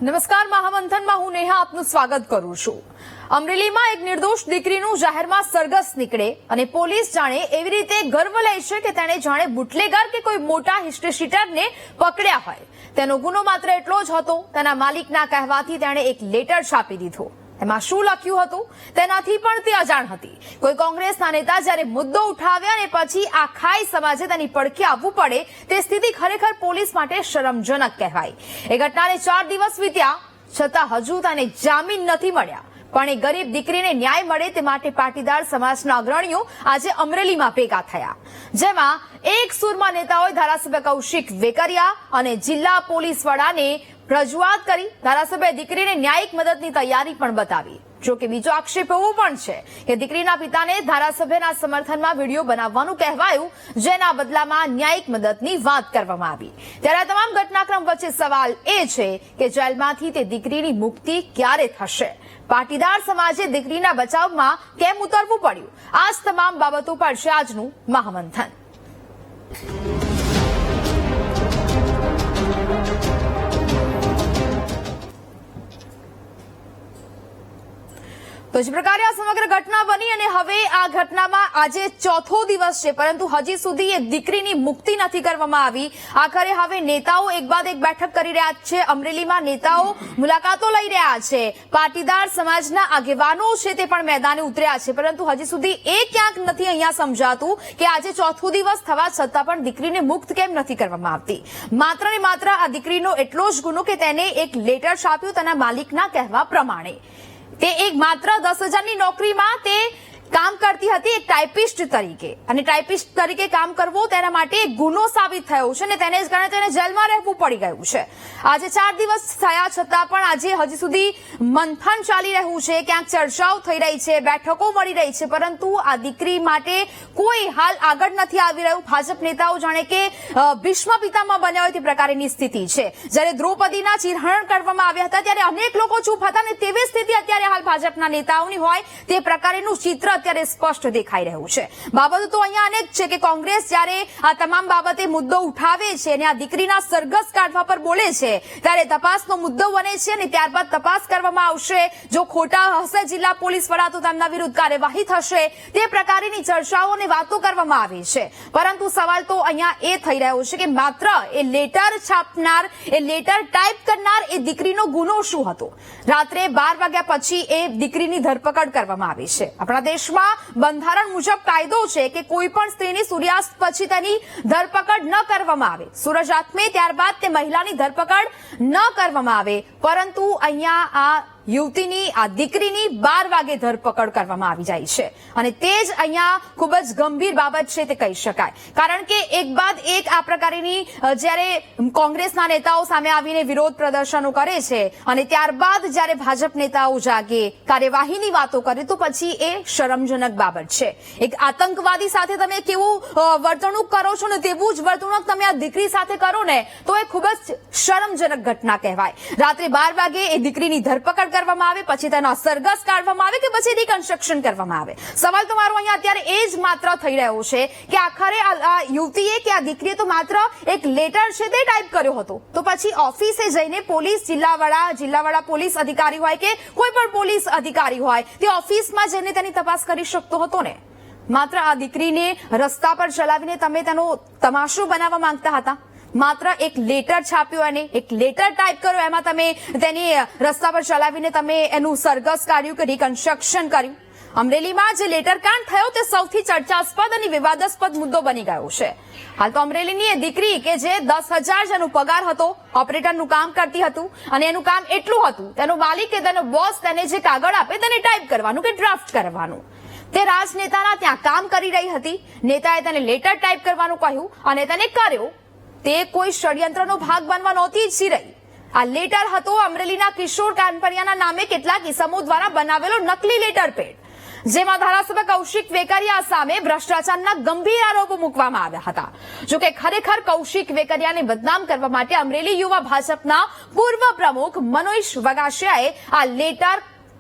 નમસ્કાર, મહામંથનમાં હું નેહા આપનું સ્વાગત કરું છું। અમરેલીમાં એક નિર્દોષ દીકરીનું જાહેરમાં સરઘસ નીકળે અને પોલીસ જાણે એવી રીતે ગર્વ લે છે કે તેણે જાણે બુટલેગર કે કોઈ મોટા હિસ્ટ્રી શીટરને પકડ્યા હોય। તેનો ગુનો માત્ર એટલો જ હતો, તેના માલિકના કહેવાથી તેણે એક લેટર છાપી દીધો। એમાં શું લખ્યું હતું તેનાથી પણ તે અજાણ હતી। કોઈ કોંગ્રેસના નેતા જ્યારે મુદ્દો ઉઠાવ્યા અને પછી આખાય સમાજે તેની પડખે આવવું પડે તે સ્થિતિ ખરેખર પોલીસ માટે શરમજનક કહેવાય। એ ઘટનાને 4 દિવસ વીત્યા છતાં હજુ તેને જામીન નથી મળ્યા, પણ એ ગરીબ દીકરીને ન્યાય મળે તે માટે પાટીદાર સમાજના અગ્રણીઓ આજે અમરેલીમાં ભેગા થયા, જેમાં એક સુરમાં નેતાઓએ ધારાસભ્ય કૌશિક વેકરિયા અને જિલ્લા પોલીસ વડાને રજૂઆત કરી। ધારાસભ્ય દીકરીને ન્યાયિક મદદની તૈયારી પણ બતાવી। જો કે બીજો આક્ષેપ એવો પણ છે કે દીકરીના પિતાને ધારાસભ્યના સમર્થનમાં વિડીયો બનાવવાનું કહેવાયું, જેના બદલામાં ન્યાયિક મદદની વાત કરવામાં આવી। ત્યારે આ તમામ ઘટનાક્રમ વચ્ચે સવાલ એ છે કે જેલમાંથી તે દીકરીની મુક્તિ ક્યારે થશે? પાટીદાર સમાજે દીકરીના બચાવમાં કેમ ઉતરવું પડ્યું? આ જ તમામ બાબતો પર છે આજનું મહામંથન। તો જ પ્રકારે આ સમગ્ર ઘટના બની અને હવે આ ઘટનામાં આજે 4થો દિવસ છે, પરંતુ હજી સુધી એ દીકરીની મુક્તિ નથી કરવામાં આવી। આખરે હવે નેતાઓ એક બાદ એક બેઠક કરી રહ્યા છે। અમરેલીમાં નેતાઓ મુલાકાતો લઈ રહ્યા છે, પાટીદાર સમાજના આગેવાનો છે તે પણ મેદાને ઉતર્યા છે, પરંતુ હજી સુધી એ ક્યાંક નથી અહીંયા સમજાતું કે આજે 4થો દિવસ થવા છતાં પણ દીકરીને મુક્ત કેમ નથી કરવામાં આવતી। માત્ર ને માત્ર આ દીકરીનો એટલો જ ગુનો કે તેને એક લેટર છાપ્યું તેના માલિકના કહેવા પ્રમાણે। તે એક માત્ર 10,000ની નોકરીમાં તે કામ કરતી હતી એક ટાઈપિસ્ટ તરીકે, અને ટાઈપિસ્ટ તરીકે કામ કરવું તેના માટે એક ગુનો સાબિત થયો છે અને તેને જ કારણે તેને જેલમાં રહેવું પડી ગયું છે। આજે 4 દિવસ થયા છતાં પણ આજે હજી સુધી મંથન ચાલી રહ્યું છે, ક્યાંક ચર્ચાઓ થઈ રહી છે, બેઠકો મળી રહી છે, પરંતુ આ દીકરી માટે કોઈ હાલ આગળ નથી આવી રહ્યું। ભાજપ નેતાઓ જાણે કે ભીષ્મ પિતામહ બન્યા હોય તે પ્રકારની સ્થિતિ છે। જ્યારે દ્રૌપદીના ચિરહરણ કરવામાં આવ્યા હતા ત્યારે અનેક લોકો ચૂપ હતા અને તેવી સ્થિતિ અત્યારે હાલ ભાજપના નેતાઓની હોય તે પ્રકારનું ચિત્ર અત્યારે સ્પષ્ટ દેખાઈ રહ્યું છે। બાબતો તો અહીંયા અનેક છે કે કોંગ્રેસ જ્યારે આ તમામ બાબતે મુદ્દો ઉઠાવે છે અને આ દીકરીના સરઘસ કાઢવા પર બોલે છે ત્યારે તપાસનો મુદ્દો બને છે અને ત્યારબાદ તપાસ કરવામાં આવશે। જો ખોટા હશે જિલ્લા પોલીસ વડા તો તેમના વિરુદ્ધ કાર્યવાહી થશે, તે પ્રકારની ચર્ચાઓ અને વાતો કરવામાં આવી છે। પરંતુ સવાલ તો અહીંયા એ થઈ રહ્યો છે કે માત્ર એ લેટર છાપનાર, એ લેટર ટાઈપ કરનાર એ દીકરીનો ગુનો શું હતો? રાત્રે 12 વાગ્યા પછી એ દીકરીની ધરપકડ કરવામાં આવી છે। આપણા દેશમાં બંધારણ મુજબ કાયદો છે કે કોઈ પણ સ્ત્રીની સૂર્યાસ્ત પછી તેની ધરપકડ ન કરવામાં આવે, સૂરજ આથમે ત્યારબાદ તે મહિલાની ધરપકડ ન કરવામાં આવે, પરંતુ અહીંયા આ યુવતીની, આ દીકરીની 12 વાગે ધરપકડ કરવામાં આવી જાય છે અને તે જ અહીંયા ખૂબ જ ગંભીર બાબત છે તે કહી શકાય। કારણ કે એક બાદ એક આ પ્રકારની જ્યારે કોંગ્રેસના નેતાઓ સામે આવીને વિરોધ પ્રદર્શનો કરે છે અને ત્યારબાદ જ્યારે ભાજપ નેતાઓ જાગે, કાર્યવાહીની વાતો કરે, તો પછી એ શરમજનક બાબત છે। એક આતંકવાદી સાથે તમે કેવું વર્તણૂક કરો છો ને તેવું જ વર્તણૂક તમે આ દીકરી સાથે કરો ને તો એ ખૂબ જ શરમજનક ઘટના કહેવાય। રાત્રે 12 વાગે એ દીકરીની ધરપકડ કરવામાં આવે, પછી તેનો સરઘસ કાઢવામાં આવે કે પછી રિકન્સ્ટ્રક્શન કરવામાં આવે? સવાલ તો મારો અહીંયા અત્યારે એ જ માત્ર થઈ રહ્યો છે કે આખરે આ યુવતીએ કે આ દીકરીએ તો માત્ર એક લેટર છે તે ટાઈપ કર્યો હતો, તો પછી ઓફિસે જઈને પોલીસ જિલ્લાવાળા પોલીસ અધિકારી હોય કે કોઈ પણ પોલીસ અધિકારી હોય તે ઓફિસમાં જઈને તેની તપાસ કરી શકતો હતો ને? માત્ર આ દીકરીને રસ્તા પર ચલાવીને તમે તેનો તમાશો બનાવવા માંગતા હતા? માત્ર એક લેટર છાપ્યો અને એક લેટર ટાઈપ કર્યો, એમાં તમે તેની રસ્તા પર ચલાવીને તમે એનું સરઘસ કાઢ્યું કે રિકન્સ્ટ્રક્શન કર્યું? અમરેલીમાં જે લેટર કાંડ થયો તે સૌથી ચર્ચાસ્પદ અને વિવાદાસ્પદ મુદ્દો બની ગયો છે। હાલ તો અમરેલીની એ દીકરી કે જે 10,000 જેનો પગાર હતો, ઓપરેટરનું કામ કરતી હતું અને એનું કામ એટલું હતું, તેનો માલિક કે તેનો બોસ તેને જે કાગળ આપે તેને ટાઈપ કરવાનું કે ડ્રાફ્ટ કરવાનું, તે રાજનેતાના ત્યાં કામ કરી રહી હતી। નેતાએ તેને લેટર ટાઈપ કરવાનું કહ્યું અને તેને કર્યો। તે કોઈ ષડયંત્રનો ભાગ બનવા નહોતી ઈચ્છી રહી। આ લેટર હતો અમરેલીના કિશોર કાનપરિયાના નામે કેટલાક ઇસમો દ્વારા બનાવેલો નકલી લેટર પેડ, જેમાં ધારાસભ્ય કૌશિક વેકરિયા સામે ભ્રષ્ટાચારના ગંભીર આરોપો મૂકવામાં આવ્યા હતા। જો કે ખરેખર કૌશિક વેકરિયાને બદનામ કરવા માટે અમરેલી યુવા ભાજપના પૂર્વ પ્રમુખ મનોજ વગાસિયાએ આ લેટર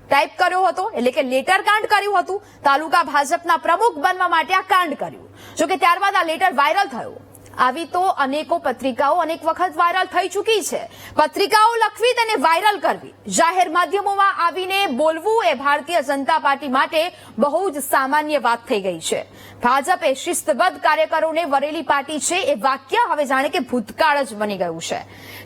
ટાઈપ કર્યો હતો, એટલે કે લેટર કાંડ કર્યું હતું। તાલુકા ભાજપના પ્રમુખ બનવા માટે આ કાંડ કર્યું। જો કે ત્યારબાદ આ લેટર વાયરલ થયો આવી તો અનેકો પત્રિકાઓ અનેક વખત વાયરલ થઈ ચૂકી છે. પત્રિકાઓ લખવી તેને વાયરલ કરવી, જાહેર માધ્યમોમાં આવીને બોલવું એ ભારતીય જનતા પાર્ટી માટે બહુ જ સામાન્ય વાત થઈ ગઈ છે. ભાજપ એ શિસ્તબદ્ધ કાર્યકરોને વરેલી પાર્ટી છે એ વાક્ય હવે જાણે કે ભૂતકાળ જ બની ગયું છે.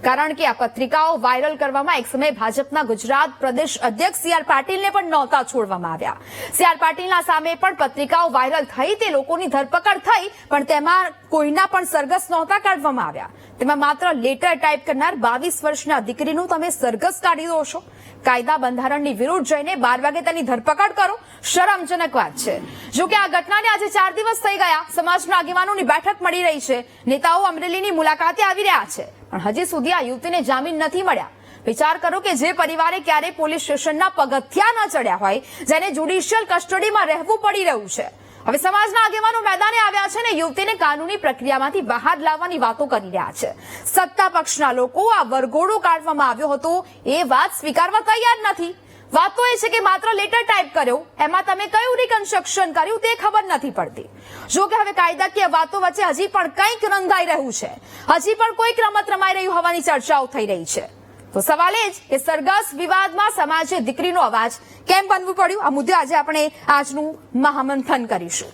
કારણ કે આ પત્રિકાઓ વાયરલ કરવામાં એક સમયે ભાજપના ગુજરાત પ્રદેશ અધ્યક્ષ સી આર પાટીલને પણ નહોતા છોડવામાં આવ્યા. સી આર પાટીલના સામે પણ પત્રિકાઓ વાયરલ થઈ, તે લોકોની ધરપકડ થઈ, પણ તેમાં કોઈના પણ સરઘસ નહોતા કાઢવામાં આવ્યા. તેમાં માત્ર લેટર ટાઈપ કરનાર 22 વર્ષના દીકરીનું તમે સરઘસ કાઢી દો છો. કાયદા બંધારણની વિરુદ્ધ જઈને 12 વાગે તેની ધરપકડ કરો, શરમજનક વાત છે. જો કે આ ઘટનાને આજે 4 દિવસ થઈ ગયા, સમાજના આગેવાનોની બેઠક મળી રહી છે, નેતાઓ અમરેલીની મુલાકાતે આવી રહ્યા છે, પણ હજી સુધી આ યુવતીને જામીન નથી મળ્યા. વિચાર કરો કે જે પરિવારે ક્યારે પોલીસ સ્ટેશનના પગથિયા ન ચડ્યા હોય, જેને જ્યુડિશિયલ કસ્ટડીમાં રહેવું પડી રહ્યું છે, હવે સમાજના આગેવાનો મેદાને આવ્યા છે ને યુવતીને કાનૂની પ્રક્રિયામાંથી બહાર લાવવાની વાતો કરી રહ્યા છે. સત્તા પક્ષના લોકો આ વરઘોડો કાઢવામાં આવ્યો હતો એ વાત સ્વીકારવા તૈયાર નથી. વાત તો એ છે કે માત્ર લેટર ટાઈપ કર્યો, એમાં તમે કયું રિકન્સ્ટ્રક્શન કર્યું તે ખબર નથી પડતી. જો કે હવે કાયદાકીય વાતો વચ્ચે હજી પણ કંઈક રંધાઈ રહ્યું છે, હજી પણ કોઈક રમત રમાઈ રહ્યું હોવાની ચર્ચાઓ થઈ રહી છે. તો સવાલ એ જ કે સરઘસ વિવાદમાં સમાજે દીકરીનો અવાજ કેમ બનવું પડ્યું, આ મુદ્દે આજે આપણે આજનું મહામંથન કરીશું.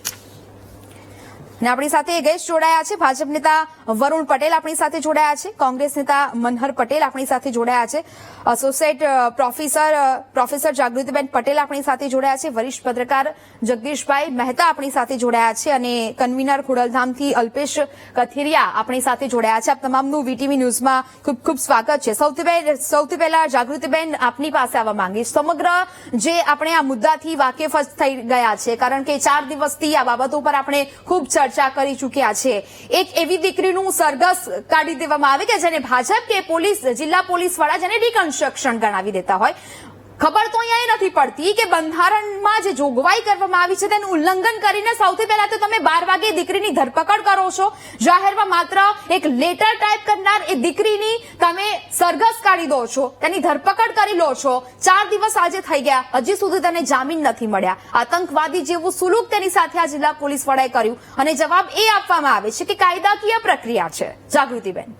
અને આપણી સાથે ગેસ્ટ જોડાયા છે, ભાજપ નેતા વરુણ પટેલ આપણી સાથે જોડાયા છે, કોંગ્રેસ નેતા મનહર પટેલ આપણી સાથે જોડાયા છે, એસોસિએટ પ્રોફેસર જાગૃતિબેન પટેલ આપણી સાથે જોડાયા છે, વરિષ્ઠ પત્રકાર જગદીશભાઈ મહેતા આપણી સાથે જોડાયા છે, અને કન્વીનર ખોડલધામથી અલ્પેશ કથિરિયા આપણી સાથે જોડાયા છે. આપ તમામનું વીટીવી ન્યૂઝમાં ખૂબ ખૂબ સ્વાગત છે. સૌથી પહેલા જાગૃતિબેન આપની પાસે આવવા માંગીશ. સમગ્ર જે આપણે આ મુદ્દાથી વાકેફ જ થઈ ગયા છે, કારણ કે 4 દિવસથી આ બાબતો પર આપણે ખૂબ ચર્ચા કરી ચૂક્યા છે. એક એવી દીકરીનું સરઘસ કાઢી દેવામાં આવે કે જેને ભાજપ કે પોલીસ, જિલ્લા પોલીસ વાળા જેને રિકન્સ્ટ્રક્શન ગણાવી દેતા હોય. ખબર તો અહીંયા એ નથી પડતી કે બંધારણમાં જે જોગવાઈ કરવામાં આવી છે તેનું ઉલ્લંઘન કરીને સૌથી પહેલા તો તમે 12 વાગે દીકરીની ધરપકડ કરો છો, જાહેરમાં માત્ર એક લેટર ટાઈપ કરનાર એ દીકરીની તમે સરઘસ કાઢી દો છો, તેની ધરપકડ કરી લો છો. 4 દિવસ આજે થઈ ગયા, હજી સુધી તેને જામીન નથી મળ્યા. આતંકવાદી જેવું સુલુક તેની સાથે આ જિલ્લા પોલીસ વડાએ કર્યું, અને જવાબ એ આપવામાં આવે છે કે કાયદાકીય પ્રક્રિયા છે. જાગૃતિબેન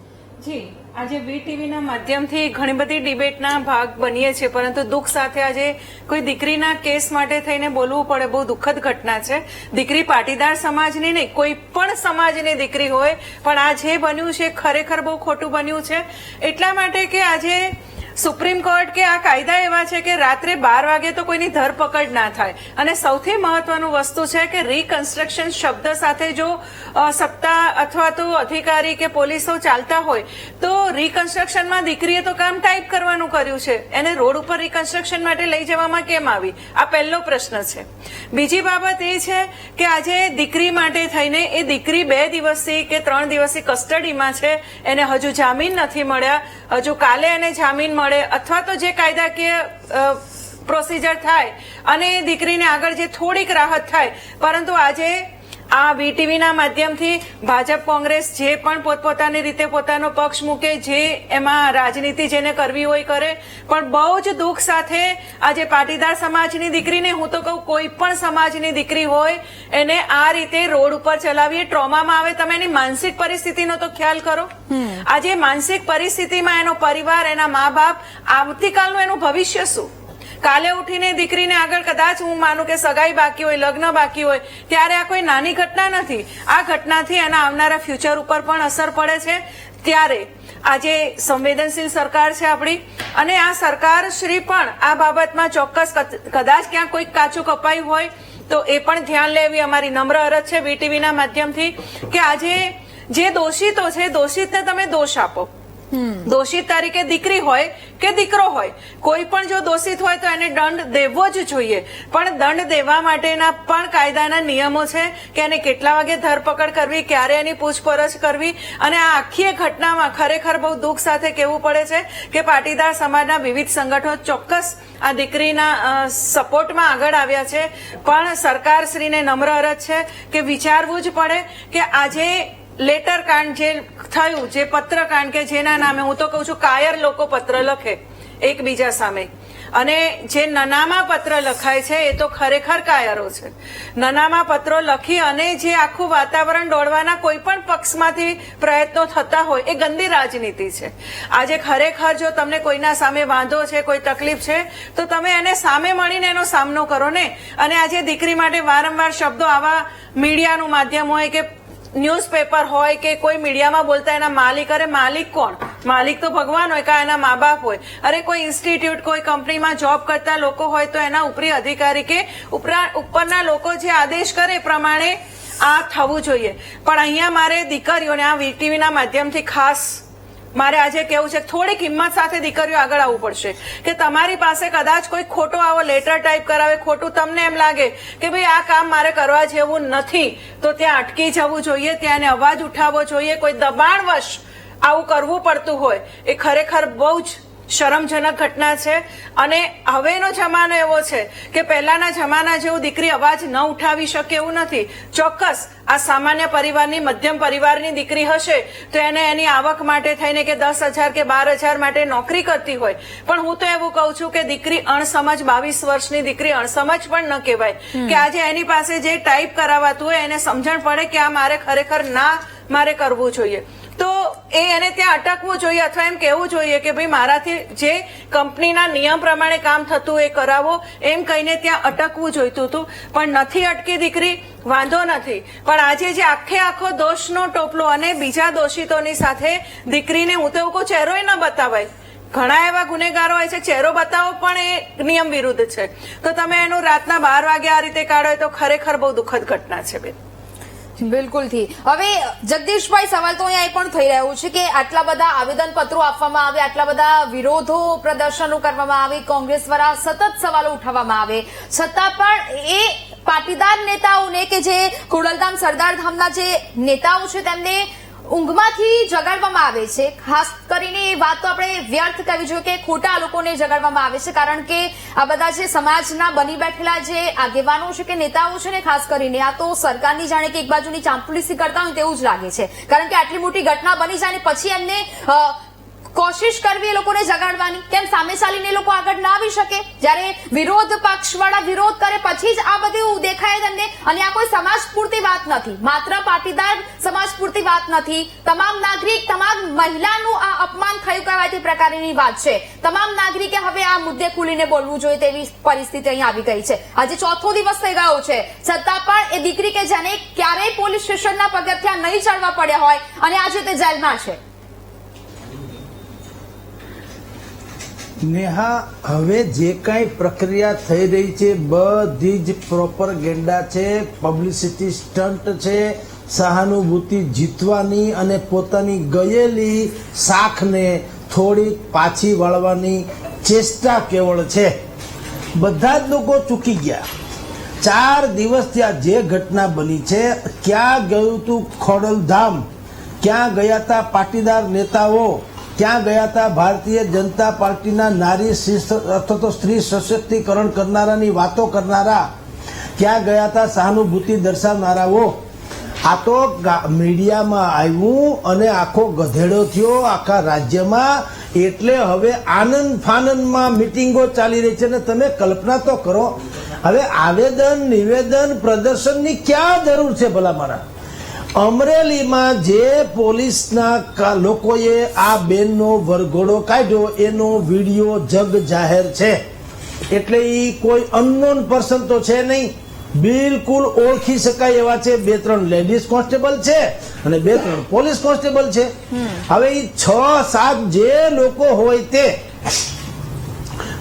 જી, આજે વીટીવીના માધ્યમથી ઘણી બધી ડિબેટના ભાગ બનીએ છીએ, પરંતુ દુઃખ સાથે આજે કોઈ દીકરીના કેસ માટે થઈને બોલવું પડે, બહુ દુઃખદ ઘટના છે. દીકરી પાટીદાર સમાજની નહીં, કોઈ પણ સમાજની દીકરી હોય, પણ આ જે બન્યું છે ખરેખર બહુ ખોટું બન્યું છે. એટલા માટે કે આજે સુપ્રીમ કોર્ટ કે આ કાયદા એવા છે કે રાત્રે 12 વાગે તો કોઈની ધરપકડ ના થાય. અને સૌથી મહત્વનું વસ્તુ છે કે રિકન્સ્ટ્રક્શન શબ્દ સાથે જો સત્તા અથવા તો અધિકારી કે પોલીસો ચાલતા હોય તો રિકન્સ્ટ્રક્શનમાં દીકરીએ તો કામ ટાઈપ કરવાનું કર્યું છે, એને રોડ ઉપર રિકન્સ્ટ્રક્શન માટે લઈ જવામાં કેમ આવી? આ પહેલો પ્રશ્ન છે. બીજી બાબત એ છે કે આજે દીકરી માટે થઈને એ દીકરી 2 દિવસથી કે 3 દિવસથી કસ્ટડીમાં છે, એને હજુ જામીન નથી મળ્યા, હજુ કાલે એને જામીન મળે અથવા તો જે કાયદાકીય પ્રોસિજર થાય અને દીકરીને આગળ જે થોડીક રાહત થાય. પરંતુ આજે આ વીટીવીના માધ્યમથી ભાજપ કોંગ્રેસ જે પણ પોતપોતાની રીતે પોતાનો પક્ષ મૂકે, જે એમાં રાજનીતિ જેને કરવી હોય કરે, પણ બહુ જ દુઃખ સાથે આજે પાટીદાર સમાજની દીકરીને, હું તો કહું કોઈ પણ સમાજની દીકરી હોય, એને આ રીતે રોડ ઉપર ચલાવીએ, ટ્રોમામાં આવે. તમે એની માનસિક પરિસ્થિતિનો તો ખ્યાલ કરો. આજે માનસિક પરિસ્થિતિમાં એનો પરિવાર, એના મા બાપ, આવતીકાલનું એનું ભવિષ્ય શું? કાલે ઉઠીને દીકરીને આગળ કદાચ હું માનું કે સગાઈ બાકી હોય, લગ્ન બાકી હોય, ત્યારે આ કોઈ નાની ઘટના નથી. આ ઘટનાથી એના આવનારા ફ્યુચર ઉપર પણ અસર પડે છે. ત્યારે આજે સંવેદનશીલ સરકાર છે આપણી, અને આ સરકાર શ્રી પણ આ બાબતમાં ચોક્કસ કદાચ ક્યાંક કોઈક કાચું કપાયું હોય તો એ પણ ધ્યાન લેવી અમારી નમ્ર અરજ છે વીટીવીના માધ્યમથી, કે આજે જે દોષિતો છે, દોષિતને તમે દોષ આપો. દોષિત તરીકે દીકરી હોય કે દીકરો હોય, કોઈ પણ જો દોષિત હોય તો એને દંડ દેવો જ જોઈએ. પણ દંડ દેવા માટેના પણ કાયદાના નિયમો છે કે એને કેટલા વાગે ધરપકડ કરવી, ક્યારે એની પૂછપરછ કરવી. અને આ આખી ઘટનામાં ખરેખર બહુ દુઃખ સાથે કહેવું પડે છે કે પાટીદાર સમાજના વિવિધ સંગઠનો ચોક્કસ આ દીકરીના સપોર્ટમાં આગળ આવ્યા છે, પણ સરકારશ્રીને નમ્ર અરજ છે કે વિચારવું જ પડે કે આજે લેટર કાંડ જે થયું, જે પત્રકાંડ કે જેના નામે હું તો કહું છું કાયર લોકો પત્ર લખે એકબીજા સામે, અને જે નનામા પત્ર લખાય છે એ તો ખરેખર કાયરો છે. નનામા પત્રો લખી અને જે આખું વાતાવરણ દોડવાના કોઈ પણ પક્ષમાંથી પ્રયત્નો થતા હોય એ ગંદી રાજનીતિ છે. આજે ખરેખર જો તમને કોઈના સામે વાંધો છે, કોઈ તકલીફ છે, તો તમે એને સામે મળીને એનો સામનો કરો ને. અને આજે દીકરી માટે વારંવાર શબ્દો આવા મીડિયાનું માધ્યમ હોય કે ન્યૂઝપેપર હોય કે કોઈ મીડિયામાં બોલતા એના માલિક, અરે માલિક કોણ? માલિક તો ભગવાન હોય કે એના મા બાપ હોય. અરે કોઈ ઇન્સ્ટિટ્યૂટ, કોઈ કંપનીમાં જોબ કરતા લોકો હોય તો એના ઉપરી અધિકારી કે ઉપરના લોકો જે આદેશ કરે એ પ્રમાણે આ થવું જોઈએ. પણ અહીંયા મારે દીકરીઓને આ વીટીવીના માધ્યમથી ખાસ મારે આજે કેવું છે, થોડીક હિંમત સાથે દીકરીઓ આગળ આવવું પડશે કે તમારી પાસે કદાચ કોઈ ખોટો આવો લેટર ટાઈપ કરાવે, ખોટું તમને એમ લાગે કે ભાઈ આ કામ મારે કરવા જેવું નથી, તો ત્યાં અટકી જવું જોઈએ, ત્યાં એને અવાજ ઉઠાવવો જોઈએ. કોઈ દબાણવશ આવું કરવું પડતું હોય એ ખરેખર બહુ જ શરમજનક ઘટના છે. અને હવેનો જમાનો એવો છે કે પહેલાના જમાના જેવું દીકરી અવાજ ન ઉઠાવી શકે એવું નથી. ચોક્કસ આ સામાન્ય પરિવારની, મધ્યમ પરિવારની દીકરી હશે તો એને એની આવક માટે થઈને કે 10,000 કે 12,000 માટે નોકરી કરતી હોય. પણ હું તો એવું કહું છું કે દીકરી અણસમજ, 22 વર્ષની દીકરી અણસમજ પણ ન કહેવાય કે આજે એની પાસે જે ટાઈપ કરાવાતું હોય એને સમજણ પડે કે આ મારે ખરેખર મારે કરવું જોઈએ, તો એને ત્યાં અટકવું જોઈએ અથવા એમ કહેવું જોઈએ કે ભાઈ મારાથી જે કંપનીના નિયમ પ્રમાણે કામ થતું એ કરાવો, એમ કહીને ત્યાં અટકવું જોઈતું હતું. પણ નથી અટકી દીકરી, વાંધો નથી. પણ આજે જે આખો દોષનો ટોપલો અને બીજા દોષિતોની સાથે દીકરીને, હું તો એવું કહું, ચહેરોય ન બતાવાય. ઘણા એવા ગુનેગારો હોય છે, ચહેરો બતાવો પણ એ નિયમ વિરુદ્ધ છે. તો તમે એનું રાતના 12 વાગે આ રીતે કાઢો તો ખરેખર બહુ દુઃખદ ઘટના છે બેન. બિલકુલથી. હવે જગદીશભાઈ, સવાલ તો અહીંયા એ પણ થઈ રહ્યો છે કે આટલા બધા આવેદનપત્રો આપવામાં આવે, આટલા બધા વિરોધો પ્રદર્શનો કરવામાં આવે, કોંગ્રેસ દ્વારા સતત સવાલો ઉઠાવવામાં આવે, છતાં પણ એ પાટીદાર નેતાઓને કે જે ખોડલધામ સરદારધામના જે નેતાઓ છે તેમને ઊંઘમાંથી જગાડવામાં આવે છે. ખાસ કરીને એ વાત તો આપણે વ્યર્થ કરવી જોઈએ કે ખોટા લોકોને જગાડવામાં આવે છે, કારણ કે આ બધા જે સમાજના બની બેઠેલા જે આગેવાનો છે કે નેતાઓ છે ને, ખાસ કરીને આ તો સરકારની જાણે કે એક બાજુની ચાંપલુસી કરતા હોય તેવું જ લાગે છે. કારણ કે આટલી મોટી ઘટના બની જાય ને પછી એમને કોશિશ કરવી એ લોકોને જગાડવાની, કેમ સામે ચાલીને એ લોકો આગળ ના આવી શકે? જયારે વિરોધ પક્ષવાળા વિરોધ કરે પછી જ આ બધું દેખાય તેમને. અને આ કોઈ સમાજ પૂરતી વાત નથી, માત્ર પાટીદાર સમાજ પૂરતી વાત નથી, તમામ નાગરિક, તમામ મહિલાનું આ અપમાન થયું કહેવાય તે પ્રકારની વાત છે. તમામ નાગરિકે હવે આ મુદ્દે ખુલીને બોલવું જોઈએ તેવી પરિસ્થિતિ અહીં આવી ગઈ છે. આજે ચોથો દિવસ થઈ ગયો છે, છતાં પણ એ દીકરી કે જેને ક્યારેય પોલીસ સ્ટેશનના પગથિયાં નહીં ચડવા પડ્યા હોય અને આજે તે જેલમાં છે. નેહા, હવે જે કાંઈ પ્રક્રિયા થઈ રહી છે બધી જ પ્રોપરગેન્ડા છે, પબ્લિસિટી સ્ટન્ટ છે, સહાનુભૂતિ જીતવાની અને પોતાની ગયેલી શાખને થોડી પાછી વાળવાની ચેષ્ટા કેવળ છે. બધા જ લોકો ચૂકી ગયા. 4 દિવસ ત્યાં જે ઘટના બની છે, ક્યાં ગયું તું ખોડલધામ, ક્યાં ગયા હતા પાટીદાર નેતાઓ, ક્યાં ગયા હતા ભારતીય જનતા પાર્ટીના નારી અથવા તો સ્ત્રી સશક્તિકરણ કરનારાની વાતો કરનારા, ક્યાં ગયા હતા સહાનુભૂતિ દર્શાવનારાઓ? આ તો મીડિયામાં આવ્યું અને આખો ગધેડો થયો આખા રાજ્યમાં. એટલે હવે આનંદ ફાનંદમાં મિટિંગો ચાલી રહી છે. અને તમે કલ્પના તો કરો, હવે આવેદન, નિવેદન, પ્રદર્શનની ક્યાં જરૂર છે ભલા મારા? અમરેલીમાં જે પોલીસના લોકોએ આ બેનનો વરઘોડો કાઢ્યો એનો વિડીયો જગ જાહેર છે. એટલે એ કોઈ અનનોન પર્સન તો છે નહીં, બિલકુલ ઓળખી શકાય એવા છે. 2-3 લેડીઝ કોન્સ્ટેબલ છે અને 2-3 પોલીસ કોન્સ્ટેબલ છે. હવે એ 6-7 જે લોકો હોય તે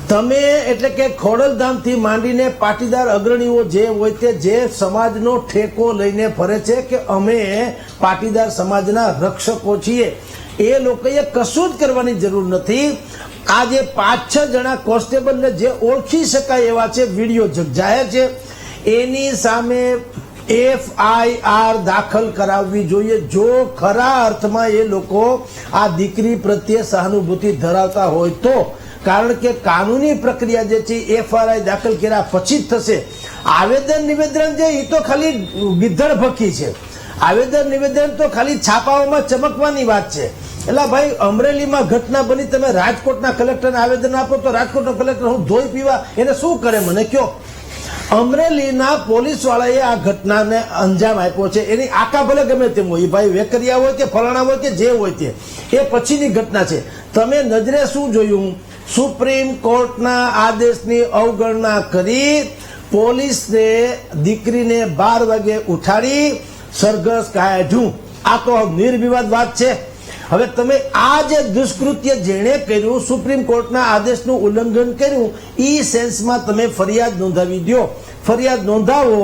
તમે, એટલે કે ખોડલધામથી માંડીને પાટીદાર અગ્રણીઓ જે હોય તે જે સમાજનો ઠેકો લઈને ફરે છે કે અમે પાટીદાર સમાજના રક્ષકો છીએ, એ લોકોએ કશું જ કરવાની જરૂર નથી. આ જે 5-6 જણા કોન્સ્ટેબલને જે ઓળખી શકાય એવા છે, વિડીયો જાહેર છે, એની સામે FIR દાખલ કરાવવી જોઈએ. જો ખરા અર્થમાં એ લોકો આ દીકરી પ્રત્યે સહાનુભૂતિ ધરાવતા હોય તો. કારણ કે કાનૂની પ્રક્રિયા જે છે FIR દાખલ કર્યા પછી જ થશે. આવેદન નિવેદન જે એ તો ખાલી ગિદ્ધડ ભકી છે. આવેદન નિવેદન તો ખાલી છાપાઓમાં ચમકવાની વાત છે. એટલે ભાઈ અમરેલીમાં ઘટના બની, તમે રાજકોટના કલેક્ટરને આવેદન આપો તો રાજકોટનો કલેક્ટર હું ધોઈ પીવા એને શું કરે મને કયો? અમરેલીના પોલીસ વાળાએ આ ઘટનાને અંજામ આપ્યો છે. એની આકા ભલે ગમે તેમ હોય, ભાઈ વેકરિયા હોય કે ફલાણા હોય કે જે હોય તે, એ પછીની ઘટના છે. તમે નજરે શું જોયું? સુપ્રીમ કોર્ટના આદેશની અવગણના કરી પોલીસને દીકરીને 12 વાગે ઉઠાડી સરઘસ કાઢ્યું. આ તો નિર્વિવાદ વાત છે. હવે તમે આ જે દુષ્કૃત્ય જેણે કર્યું, સુપ્રીમ કોર્ટના આદેશનું ઉલ્લંઘન કર્યું, ઈ સેન્સમાં તમે ફરિયાદ નોંધાવી દો. ફરિયાદ નોંધાવો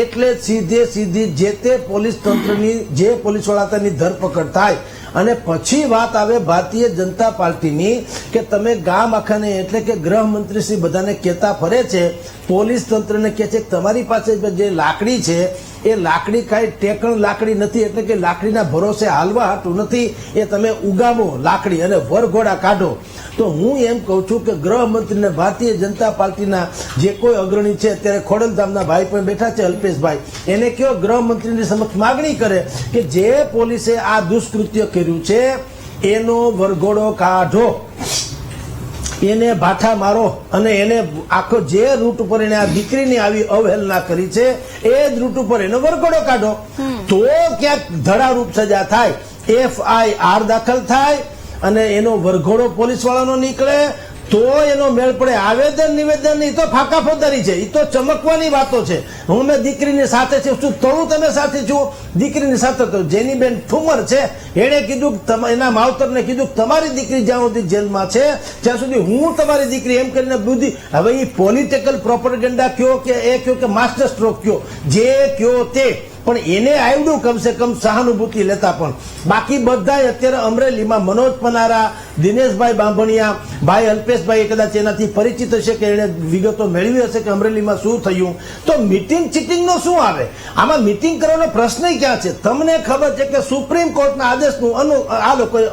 એટલે સીધી જે તે પોલીસ તંત્રની, જે પોલીસ વાળાની ધરપકડ થાય. અને પછી વાત આવે ભારતીય જનતા પાર્ટીની કે તમે ગામ આખાને એટલે કે ગૃહમંત્રી શ્રી બધાને કહેતા ફરે છે, પોલીસ તંત્રને કહે છે કે તમારી પાસે જે લાકડી છે એ લાકડી કાંઈ ટેકણ લાકડી નથી, એટલે કે લાકડીના ભરોસે હાલવા હાટું નથી. એ તમે ઉગામો લાકડી અને વરઘોડા કાઢો. તો હું એમ કહું છું કે ગૃહમંત્રીને ભારતીય જનતા પાર્ટીના જે કોઈ અગ્રણી છે, અત્યારે ખોડલધામના ભાઈ પણ બેઠા છે અલ્પેશભાઈ, એને કયો ગૃહમંત્રીની સમક્ષ માગણી કરે કે જે પોલીસે આ દુષ્કૃત્ય કર્યું છે એનો વરઘોડો કાઢો, એને ભાઠા મારો અને એને આખો જે રૂટ ઉપર એને આ દીકરીની આવી અવહેલના કરી છે એ જ રૂટ ઉપર એનો વરઘોડો કાઢો. તો ક્યાંક ધડારૂપ સજા થાય, FIR દાખલ થાય અને એનો વરઘોડો પોલીસ વાળાનો નીકળે તો એનો મેળ પડે. આવેદન નિવેદન એ તો ફાકા ફોદારી છે, એ તો ચમકવાની વાતો છે. હું મેં દીકરીની સાથે છું, શું થોડું તમે સાથે છો? દીકરીની સાથે તો જેની બેન ઠુમર છે, એને કીધું, એના માવતરને કીધું તમારી દીકરી જ્યાં સુધી જેલમાં છે ત્યાં સુધી હું તમારી દીકરી, એમ કરીને બુદ્ધિ. હવે એ પોલિટિકલ પ્રોપેગેન્ડા કયો કે એ કયો કે માસ્ટર સ્ટ્રોક કયો, જે કયો તે, પણ એને આવડ્યું કમસે કમ સહાનુભૂતિ લેતા. પણ બાકી બધા અત્યારે અમરેલીમાં મનોજ પનારા, દિનેશભાઈ બાંભણિયા, ભાઈ અલ્પેશભાઈ કદાચ એનાથી પરિચિત હશે કે એને વિગતો મેળવી હશે કે અમરેલીમાં શું થયું. તો મીટિંગ ચીટિંગ નો શું આવે આમાં? મીટિંગ કરવાનો પ્રશ્ન ક્યાં છે? તમને ખબર છે કે સુપ્રીમ કોર્ટના આદેશનું આ લોકોએ